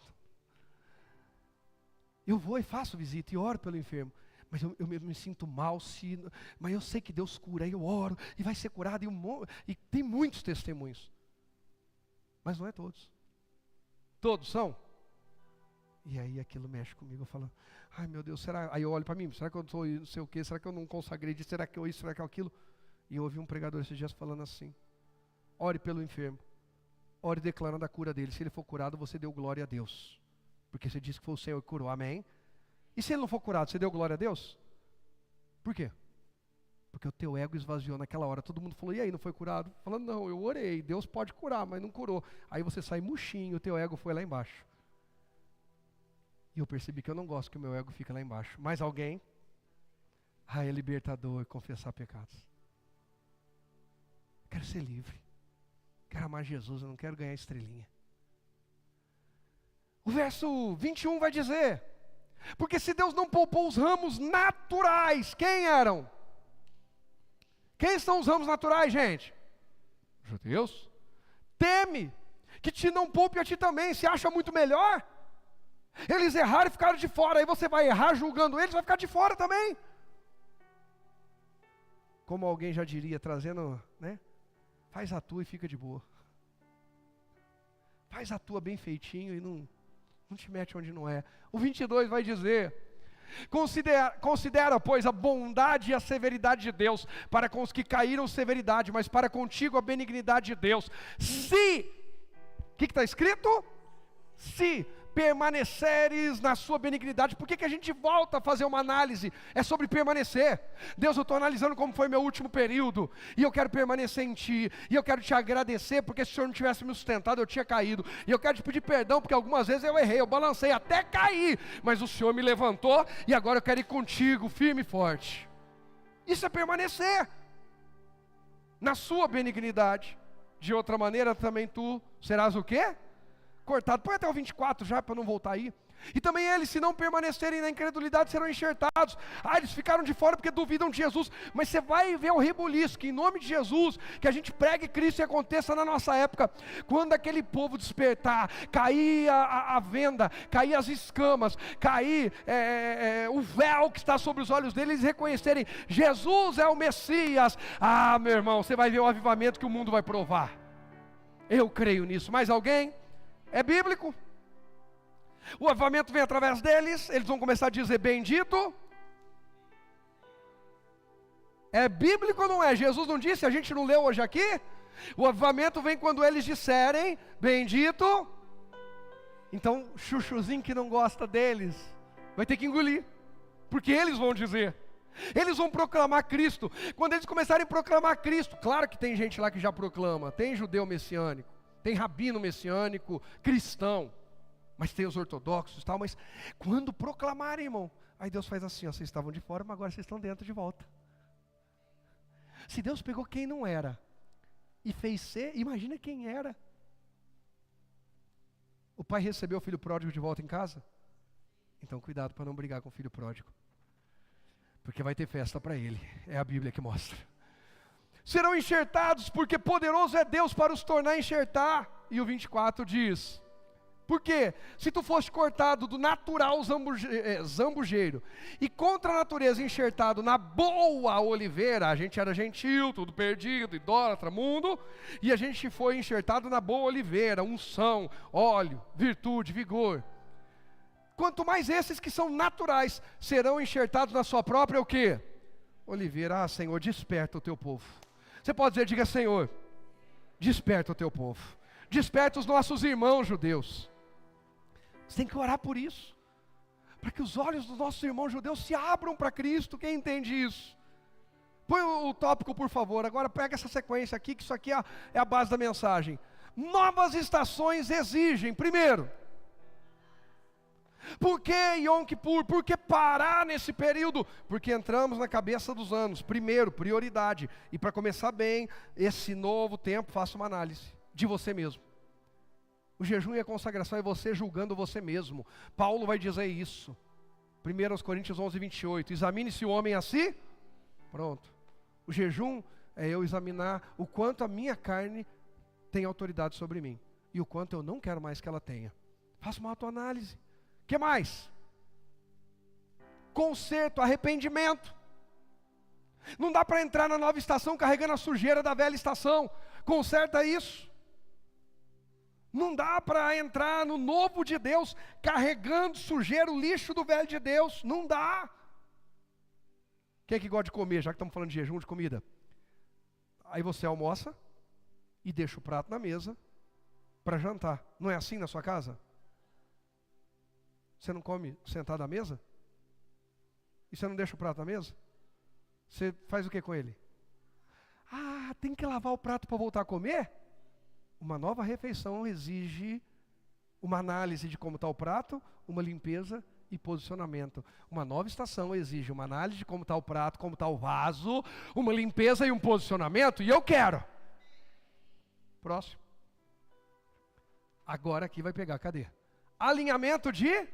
Eu vou e faço visita e oro pelo enfermo. Mas eu me sinto mal, mas eu sei que Deus cura, aí eu oro e vai ser curado. E tem muitos testemunhos. Mas não é todos. Todos são? E aí aquilo mexe comigo, eu falo, ai meu Deus, será? Aí eu olho para mim, será que eu estou não sei o quê? Será que eu não consagrei disso? Será que eu isso? Será que eu aquilo? E eu ouvi um pregador esses dias falando assim, ore pelo enfermo. Ore declarando a cura dele. Se ele for curado, você deu glória a Deus. Porque você disse que foi o Senhor que curou, amém? E se ele não for curado, você deu glória a Deus? Por quê? Porque o teu ego esvaziou naquela hora. Todo mundo falou, e aí, não foi curado? Falando, não, eu orei, Deus pode curar, mas não curou. Aí você sai murchinho, o teu ego foi lá embaixo. E eu percebi que eu não gosto que o meu ego fique lá embaixo. Mais alguém? É libertador confessar pecados. Quero ser livre. Quero amar Jesus, eu não quero ganhar estrelinha. O verso 21 vai dizer, porque se Deus não poupou os ramos naturais, quem eram? Quem são os ramos naturais, gente? Judeus. Teme que te não poupe a ti também, se acha muito melhor. Eles erraram e ficaram de fora, aí você vai errar julgando eles, vai ficar de fora também. Como alguém já diria, trazendo, né? Faz a tua e fica de boa. Faz a tua bem feitinho e não te mete onde não é. O 22 vai dizer: considera, pois, a bondade e a severidade de Deus, para com os que caíram severidade, mas para contigo a benignidade de Deus. Se, o que está escrito? Se permaneceres na sua benignidade. Por que a gente volta a fazer uma análise? É sobre permanecer. Deus, eu estou analisando como foi meu último período, e eu quero permanecer em Ti, e eu quero Te agradecer, porque se o Senhor não tivesse me sustentado, eu tinha caído, e eu quero Te pedir perdão, porque algumas vezes eu errei, eu balancei até cair, mas o Senhor me levantou, e agora eu quero ir contigo, firme e forte. Isso é permanecer na sua benignidade. De outra maneira também tu serás o quê? Cortado. Põe até o 24 já, para não voltar aí. E também eles, se não permanecerem na incredulidade, serão enxertados. Eles ficaram de fora porque duvidam de Jesus. Mas você vai ver o rebuliço, que em nome de Jesus, que a gente pregue Cristo e aconteça na nossa época. Quando aquele povo despertar, cair a venda, cair as escamas, cair o véu que está sobre os olhos deles, reconhecerem, Jesus é o Messias. Meu irmão, você vai ver o avivamento que o mundo vai provar. Eu creio nisso. Mais alguém? É bíblico. O avivamento vem através deles. Eles vão começar a dizer bendito. É bíblico ou não é? Jesus não disse, a gente não leu hoje aqui? O avivamento vem quando eles disserem bendito. Então chuchuzinho que não gosta deles vai ter que engolir, porque eles vão dizer. Eles vão proclamar Cristo. Quando eles começarem a proclamar Cristo, claro que tem gente lá que já proclama. Tem judeu messiânico, tem rabino messiânico, cristão, mas tem os ortodoxos e tal. Mas quando proclamarem, irmão, aí Deus faz assim, ó, vocês estavam de fora, mas agora vocês estão dentro de volta. Se Deus pegou quem não era e fez ser, imagina quem era. O pai recebeu o filho pródigo de volta em casa? Então cuidado para não brigar com o filho pródigo, porque vai ter festa para ele. É a Bíblia que mostra. Serão enxertados, porque poderoso é Deus para os tornar a enxertar. E o 24 diz: porque se tu foste cortado do natural zambujeiro, e contra a natureza enxertado na boa oliveira, a gente era gentil, tudo perdido, idólatra, mundo, e a gente foi enxertado na boa oliveira, unção, óleo, virtude, vigor. Quanto mais esses que são naturais serão enxertados na sua própria o quê? Oliveira. Senhor, desperta o teu povo. Você pode dizer, diga, Senhor, desperta o teu povo. Desperta os nossos irmãos judeus. Você tem que orar por isso, para que os olhos dos nossos irmãos judeus se abram para Cristo. Quem entende isso? Põe o tópico, por favor. Agora pega essa sequência aqui, que isso aqui é a base da mensagem. Novas estações exigem, primeiro, por que Yom Kippur? Por que parar nesse período? Porque entramos na cabeça dos anos. Primeiro, prioridade. E para começar bem esse novo tempo, faça uma análise de você mesmo. O jejum e a consagração é você julgando você mesmo. Paulo vai dizer isso. 1 Coríntios 11, 28. Examine-se o homem a si. Pronto. O jejum é eu examinar o quanto a minha carne tem autoridade sobre mim, e o quanto eu não quero mais que ela tenha. Faça uma autoanálise. O que mais? Conserto, arrependimento. Não dá para entrar na nova estação carregando a sujeira da velha estação. Conserta isso. Não dá para entrar no novo de Deus carregando sujeira, o lixo do velho de Deus. Não dá. Quem é que gosta de comer, já que estamos falando de jejum, de comida? Aí você almoça e deixa o prato na mesa para jantar. Não é assim na sua casa? Você não come sentado à mesa? E você não deixa o prato na mesa? Você faz o que com ele? Tem que lavar o prato para voltar a comer? Uma nova refeição exige uma análise de como está o prato, uma limpeza e posicionamento. Uma nova estação exige uma análise de como está o prato, como está o vaso, uma limpeza e um posicionamento, e eu quero. Próximo. Agora aqui vai pegar, cadê? Alinhamento de...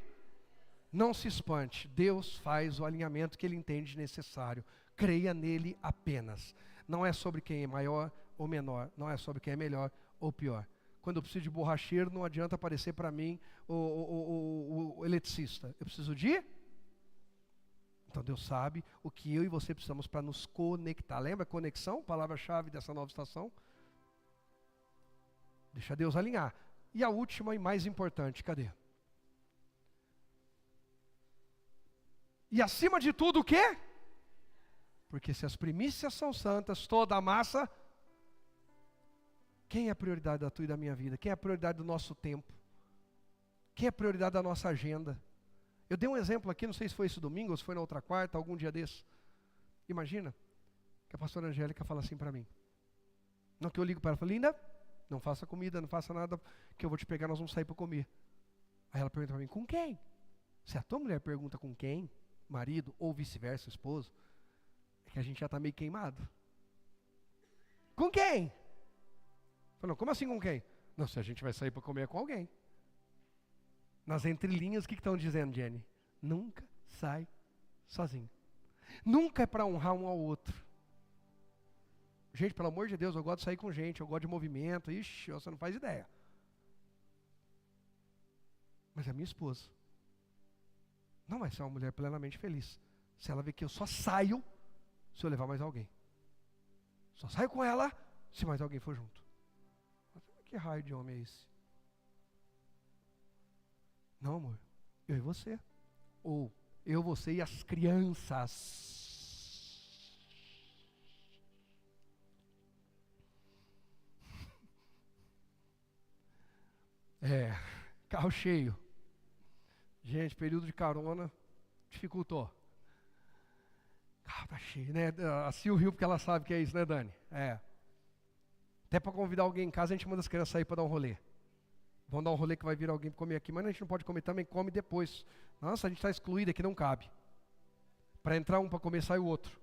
Não se espante, Deus faz o alinhamento que Ele entende necessário. Creia nele apenas. Não é sobre quem é maior ou menor. Não é sobre quem é melhor ou pior. Quando eu preciso de borracheiro, não adianta aparecer para mim o eletricista. Eu preciso de... Então Deus sabe o que eu e você precisamos para nos conectar. Lembra conexão? Palavra-chave dessa nova estação. Deixa Deus alinhar. E a última e mais importante, cadê? E acima de tudo o quê? Porque se as primícias são santas, toda a massa... Quem é a prioridade da tua e da minha vida? Quem é a prioridade do nosso tempo? Quem é a prioridade da nossa agenda? Eu dei um exemplo aqui, não sei se foi esse domingo ou se foi na outra quarta, algum dia desse. Imagina que a pastora Angélica fala assim para mim. Não que eu ligo para ela e falo, linda, não faça comida, não faça nada, que eu vou te pegar, nós vamos sair para comer. Aí ela pergunta para mim, com quem? Se a tua mulher pergunta com quem, marido, ou vice-versa, esposo, é que a gente já está meio queimado. Com quem? Eu falo, como assim com quem? Não, se a gente vai sair para comer é com alguém. Nas entrelinhas, o que estão dizendo, Jenny? Nunca sai sozinho. Nunca é para honrar um ao outro. Gente, pelo amor de Deus, eu gosto de sair com gente, eu gosto de movimento. Ixi, você não faz ideia. Mas a minha esposa não vai ser uma mulher plenamente feliz se ela ver que eu só saio se eu levar mais alguém. Só saio com ela se mais alguém for junto. Que raio de homem é esse? Não, amor, eu e você. Ou eu, você e as crianças. Carro cheio. Gente, período de carona dificultou. Carro tá cheio, né? A Sil riu porque ela sabe que é isso, né, Dani? Até para convidar alguém em casa, a gente manda as crianças sair para dar um rolê. Vão dar um rolê que vai vir alguém para comer aqui, mas a gente não pode comer também, come depois. Nossa, a gente está excluído aqui, não cabe. Para entrar um para comer, sai o outro.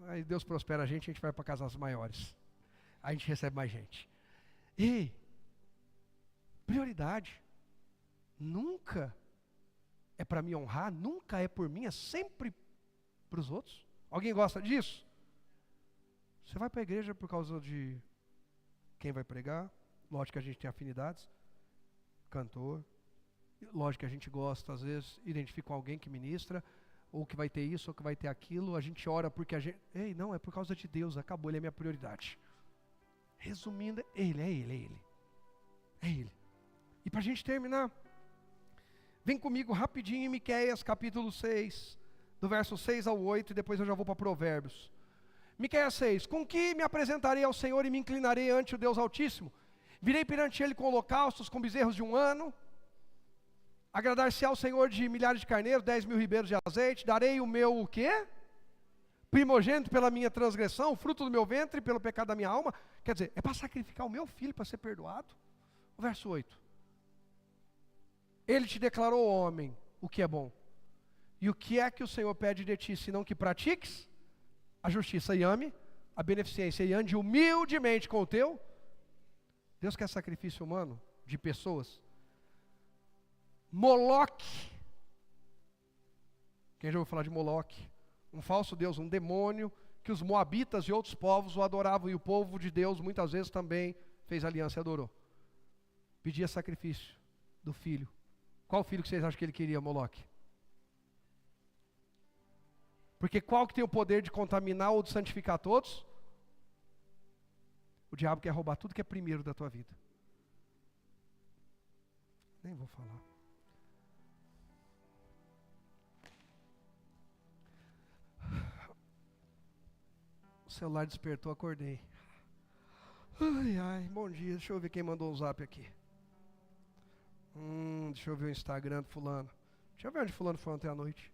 Aí Deus prospera a gente vai para casas maiores. Aí a gente recebe mais gente. E prioridade. Nunca é para me honrar, nunca é por mim, é sempre para os outros. Alguém gosta disso? Você vai para a igreja por causa de quem vai pregar, lógico que a gente tem afinidades, cantor, lógico que a gente gosta, às vezes, identifica com alguém que ministra, ou que vai ter isso, ou que vai ter aquilo, a gente ora porque a gente... não, é por causa de Deus, acabou, Ele é minha prioridade. Resumindo, é Ele. E para a gente terminar, vem comigo rapidinho em Miqueias capítulo 6, do verso 6 ao 8, e depois eu já vou para Provérbios. Miqueias 6, com que me apresentarei ao Senhor e me inclinarei ante o Deus Altíssimo? Virei perante Ele com holocaustos, com bezerros de 1 ano. Agradar-se ao Senhor de milhares de carneiros, 10.000 ribeiros de azeite. Darei o meu o quê? Primogênito pela minha transgressão, fruto do meu ventre pelo pecado da minha alma. Quer dizer, é para sacrificar o meu filho para ser perdoado? O verso 8. Ele te declarou, homem, o que é bom. E o que é que o Senhor pede de ti, senão que pratiques a justiça e ame a beneficência e ande humildemente com o teu? Deus quer sacrifício humano de pessoas. Moloque. Quem já ouviu falar de Moloque? Um falso deus, um demônio, que os moabitas e outros povos o adoravam, e o povo de Deus muitas vezes também fez aliança e adorou. Pedia sacrifício do filho. Qual filho que vocês acham que ele queria, Moloque? Porque qual que tem o poder de contaminar ou de santificar todos? O diabo quer roubar tudo que é primeiro da tua vida. Nem vou falar. O celular despertou, acordei. Ai, bom dia. Deixa eu ver quem mandou um zap aqui. Deixa eu ver o Instagram do fulano. Deixa eu ver onde fulano foi ontem à noite.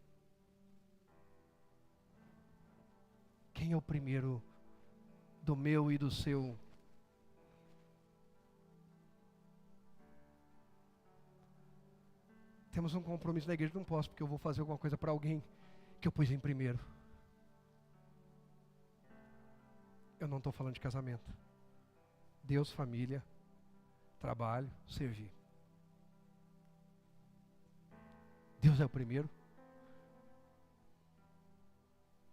Quem é o primeiro do meu e do seu? Temos um compromisso na igreja, não posso, porque eu vou fazer alguma coisa para alguém que eu pus em primeiro. Eu não estou falando de casamento. Deus, família, trabalho, servir. Deus é o primeiro.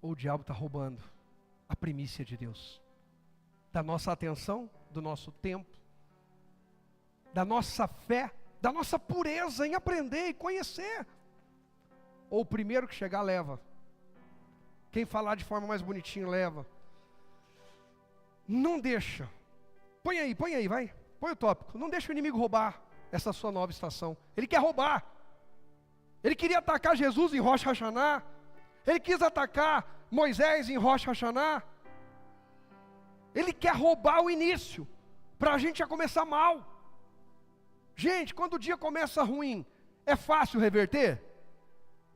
ou o diabo está roubando a primícia de Deus? Da nossa atenção, do nosso tempo, da nossa fé, da nossa pureza em aprender e conhecer. Ou o primeiro que chegar leva. Quem falar de forma mais bonitinha leva. Não deixa. Põe aí, vai. Põe o tópico. Não deixa o inimigo roubar essa sua nova estação. Ele quer roubar. Ele queria atacar Jesus em Rosh Hashanah. Ele quis atacar Moisés em Rosh Hashanah. Ele quer roubar o início, para a gente já começar mal. Gente, quando o dia começa ruim, é fácil reverter?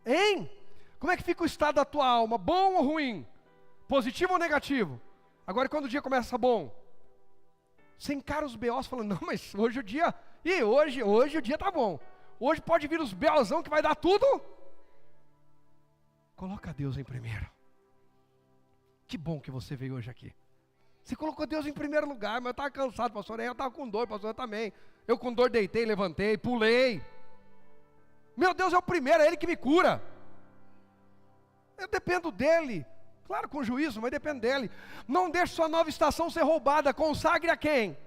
Hein? Como é que fica o estado da tua alma? Bom ou ruim? Positivo ou negativo? Agora quando o dia começa bom, você encara os B.O.s falando, não, mas hoje o dia... E hoje o dia tá bom. Hoje pode vir os B.O.zão que vai dar tudo. Coloca Deus em primeiro. Que bom que você veio hoje aqui. Você colocou Deus em primeiro lugar, mas eu estava cansado, pastor, eu estava com dor, pastor, eu também. Eu com dor deitei, levantei, pulei. Meu Deus é o primeiro, é Ele que me cura. Eu dependo dEle. Claro, com juízo, mas depende dEle. Não deixe sua nova estação ser roubada. Consagre a quem?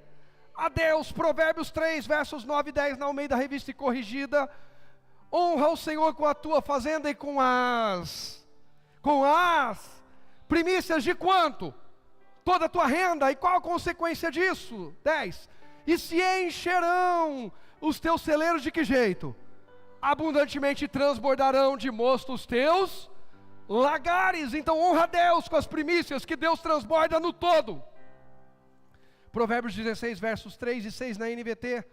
A Deus. Provérbios 3, versos 9 e 10, na Almeida Revista e Corrigida. Honra o Senhor com a tua fazenda e com as primícias de quanto? Toda a tua renda. E qual a consequência disso? 10. E se encherão os teus celeiros de que jeito? Abundantemente transbordarão de mosto os teus lagares. Então honra a Deus com as primícias que Deus transborda no todo. Provérbios 16, versos 3 e 6 na NVT.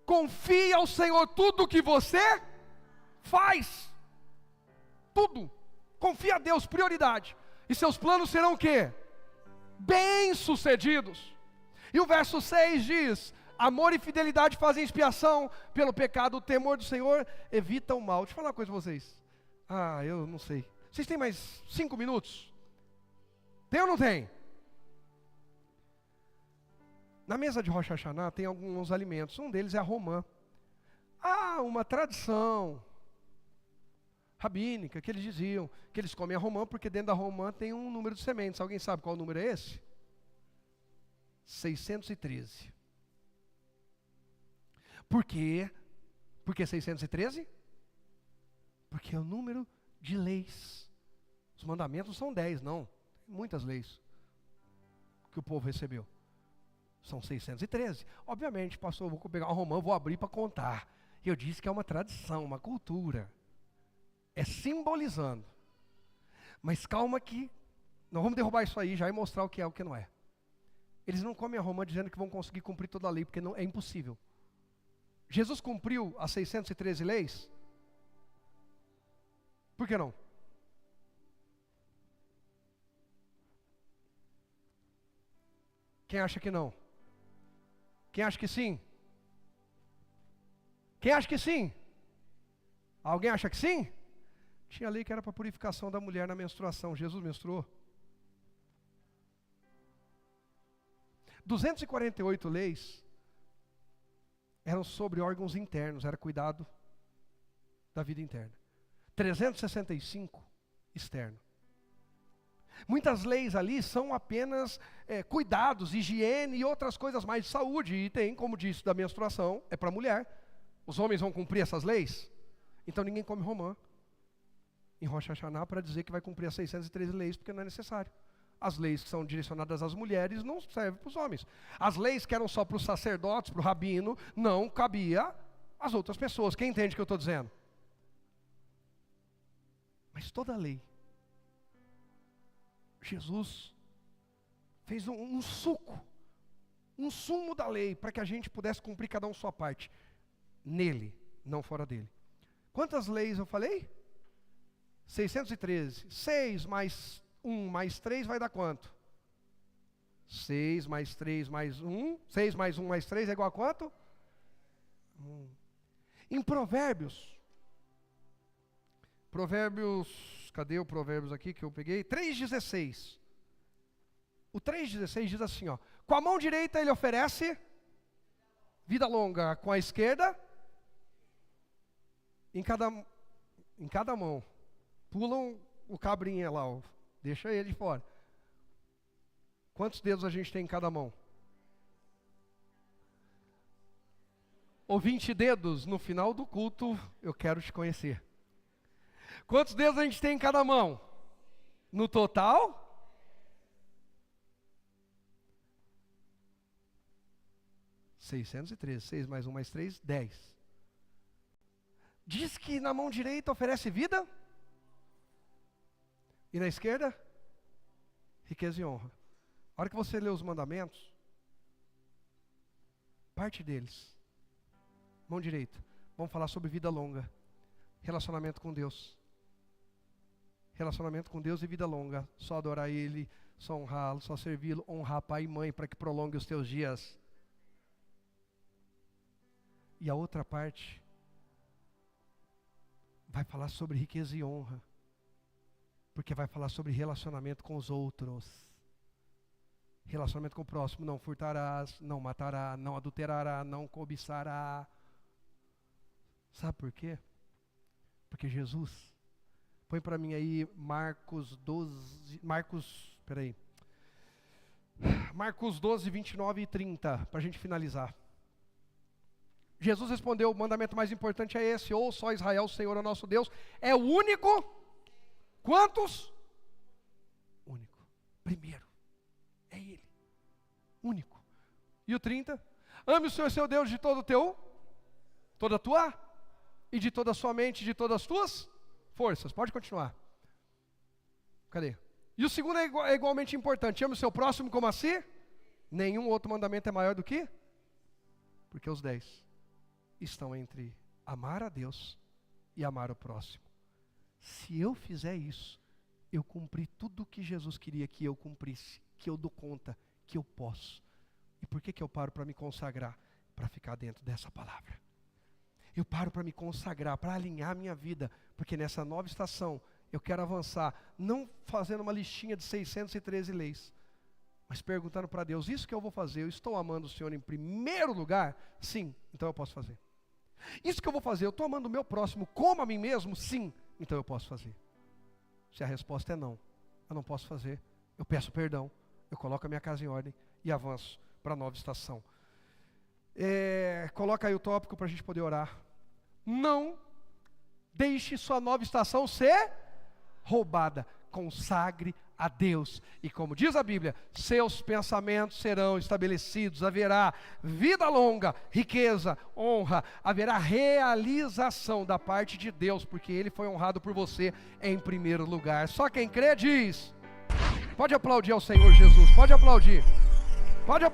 Confie ao Senhor tudo o que você faz. Tudo. Confia a Deus, prioridade. E seus planos serão o quê? Bem-sucedidos. E o verso 6 diz: amor e fidelidade fazem expiação pelo pecado, o temor do Senhor evita o mal. Deixa eu falar uma coisa para vocês. Eu não sei. Vocês têm mais 5 minutos? Tem ou não tem? Na mesa de Rosh Hashanah tem alguns alimentos. Um deles é a romã. Uma tradição rabínica, que eles diziam que eles comem a romã porque dentro da romã tem um número de sementes. Alguém sabe qual número é esse? 613. Por quê? Por que 613? Porque é o número de leis. Os mandamentos são 10, não. Tem muitas leis que o povo recebeu. São 613. Obviamente, pastor, eu vou pegar uma romã, vou abrir para contar. E eu disse que é uma tradição, uma cultura. É simbolizando. Mas calma que nós vamos derrubar isso aí já e mostrar o que é o que não é. Eles não comem a romã dizendo que vão conseguir cumprir toda a lei, porque não, é impossível. Jesus cumpriu as 613 leis? Por que não? Quem acha que não? Quem acha que sim? Quem acha que sim? Alguém acha que sim? Tinha lei que era para purificação da mulher na menstruação. Jesus menstruou. 248 leis eram sobre órgãos internos, era cuidado da vida interna. 365 externo. Muitas leis ali são apenas cuidados, higiene e outras coisas mais de saúde. E tem, como disse, da menstruação, é para a mulher. Os homens vão cumprir essas leis? Então ninguém come romã em Rosh Hashanah para dizer que vai cumprir as 613 leis, porque não é necessário. As leis que são direcionadas às mulheres não servem para os homens. As leis que eram só para os sacerdotes, para o rabino, não cabia às outras pessoas. Quem entende o que eu estou dizendo? Mas toda a lei, Jesus fez um suco, um sumo da lei, para que a gente pudesse cumprir cada um sua parte. Nele, não fora dele. Quantas leis eu falei? 613. 6 mais 1 mais 3 vai dar quanto? 6 mais 3 mais 1. 6 mais 1 mais 3 é igual a quanto? Em Provérbios, cadê o Provérbios aqui que eu peguei? 3,16. O 3,16 diz assim, ó: com a mão direita ele oferece vida longa, com a esquerda, em cada mão pulam o cabrinha lá, ó, deixa ele de fora. Quantos dedos a gente tem em cada mão? Ou 20 dedos? No final do culto, eu quero te conhecer. Quantos dedos a gente tem em cada mão? No total? 613. 6 mais 1 mais 3, 10. Diz que na mão direita oferece vida. E na esquerda? Riqueza e honra. A hora que você lê os mandamentos, parte deles, mão direita, vamos falar sobre vida longa, relacionamento com Deus. Relacionamento com Deus e vida longa. Só adorar Ele, só honrá-lo, só servi-lo, honrar pai e mãe para que prolongue os teus dias. E a outra parte vai falar sobre riqueza e honra, porque vai falar sobre relacionamento com os outros. Relacionamento com o próximo. Não furtarás, não matará, não adulterará, não cobiçará. Sabe por quê? Porque Jesus, põe para mim aí Marcos 12, Marcos 12, 29 e 30, para a gente finalizar. Jesus respondeu, o mandamento mais importante é esse: ouça, ó Israel, o Senhor é o nosso Deus, é o único. Quantos? Único. Primeiro. É Ele. Único. E o 30? Ame o Senhor seu Deus de todo o teu, toda a tua, e de toda a sua mente, de todas as tuas forças. Pode continuar. Cadê? E o segundo é igualmente importante: ame o seu próximo como a si. Nenhum outro mandamento é maior do que? Porque os 10 estão entre amar a Deus e amar o próximo. Se eu fizer isso, eu cumpri tudo o que Jesus queria que eu cumprisse, que eu dou conta, que eu posso. E por que eu paro para me consagrar? Para ficar dentro dessa palavra. Eu paro para me consagrar, para alinhar a minha vida, porque nessa nova estação eu quero avançar, não fazendo uma listinha de 613 leis, mas perguntando para Deus: isso que eu vou fazer, eu estou amando o Senhor em primeiro lugar? Sim, então eu posso fazer. Isso que eu vou fazer, eu estou amando o meu próximo como a mim mesmo? Sim, então eu posso fazer. Se a resposta é não, eu não posso fazer, eu peço perdão, eu coloco a minha casa em ordem e avanço para a nova estação. Coloca aí o tópico para a gente poder orar. Não deixe sua nova estação ser roubada. Consagre a Deus. E como diz a Bíblia, seus pensamentos serão estabelecidos. Haverá vida longa, riqueza, honra. Haverá realização da parte de Deus, porque Ele foi honrado por você em primeiro lugar. Só quem crê diz. Pode aplaudir ao Senhor Jesus. Pode aplaudir. Pode aplaudir.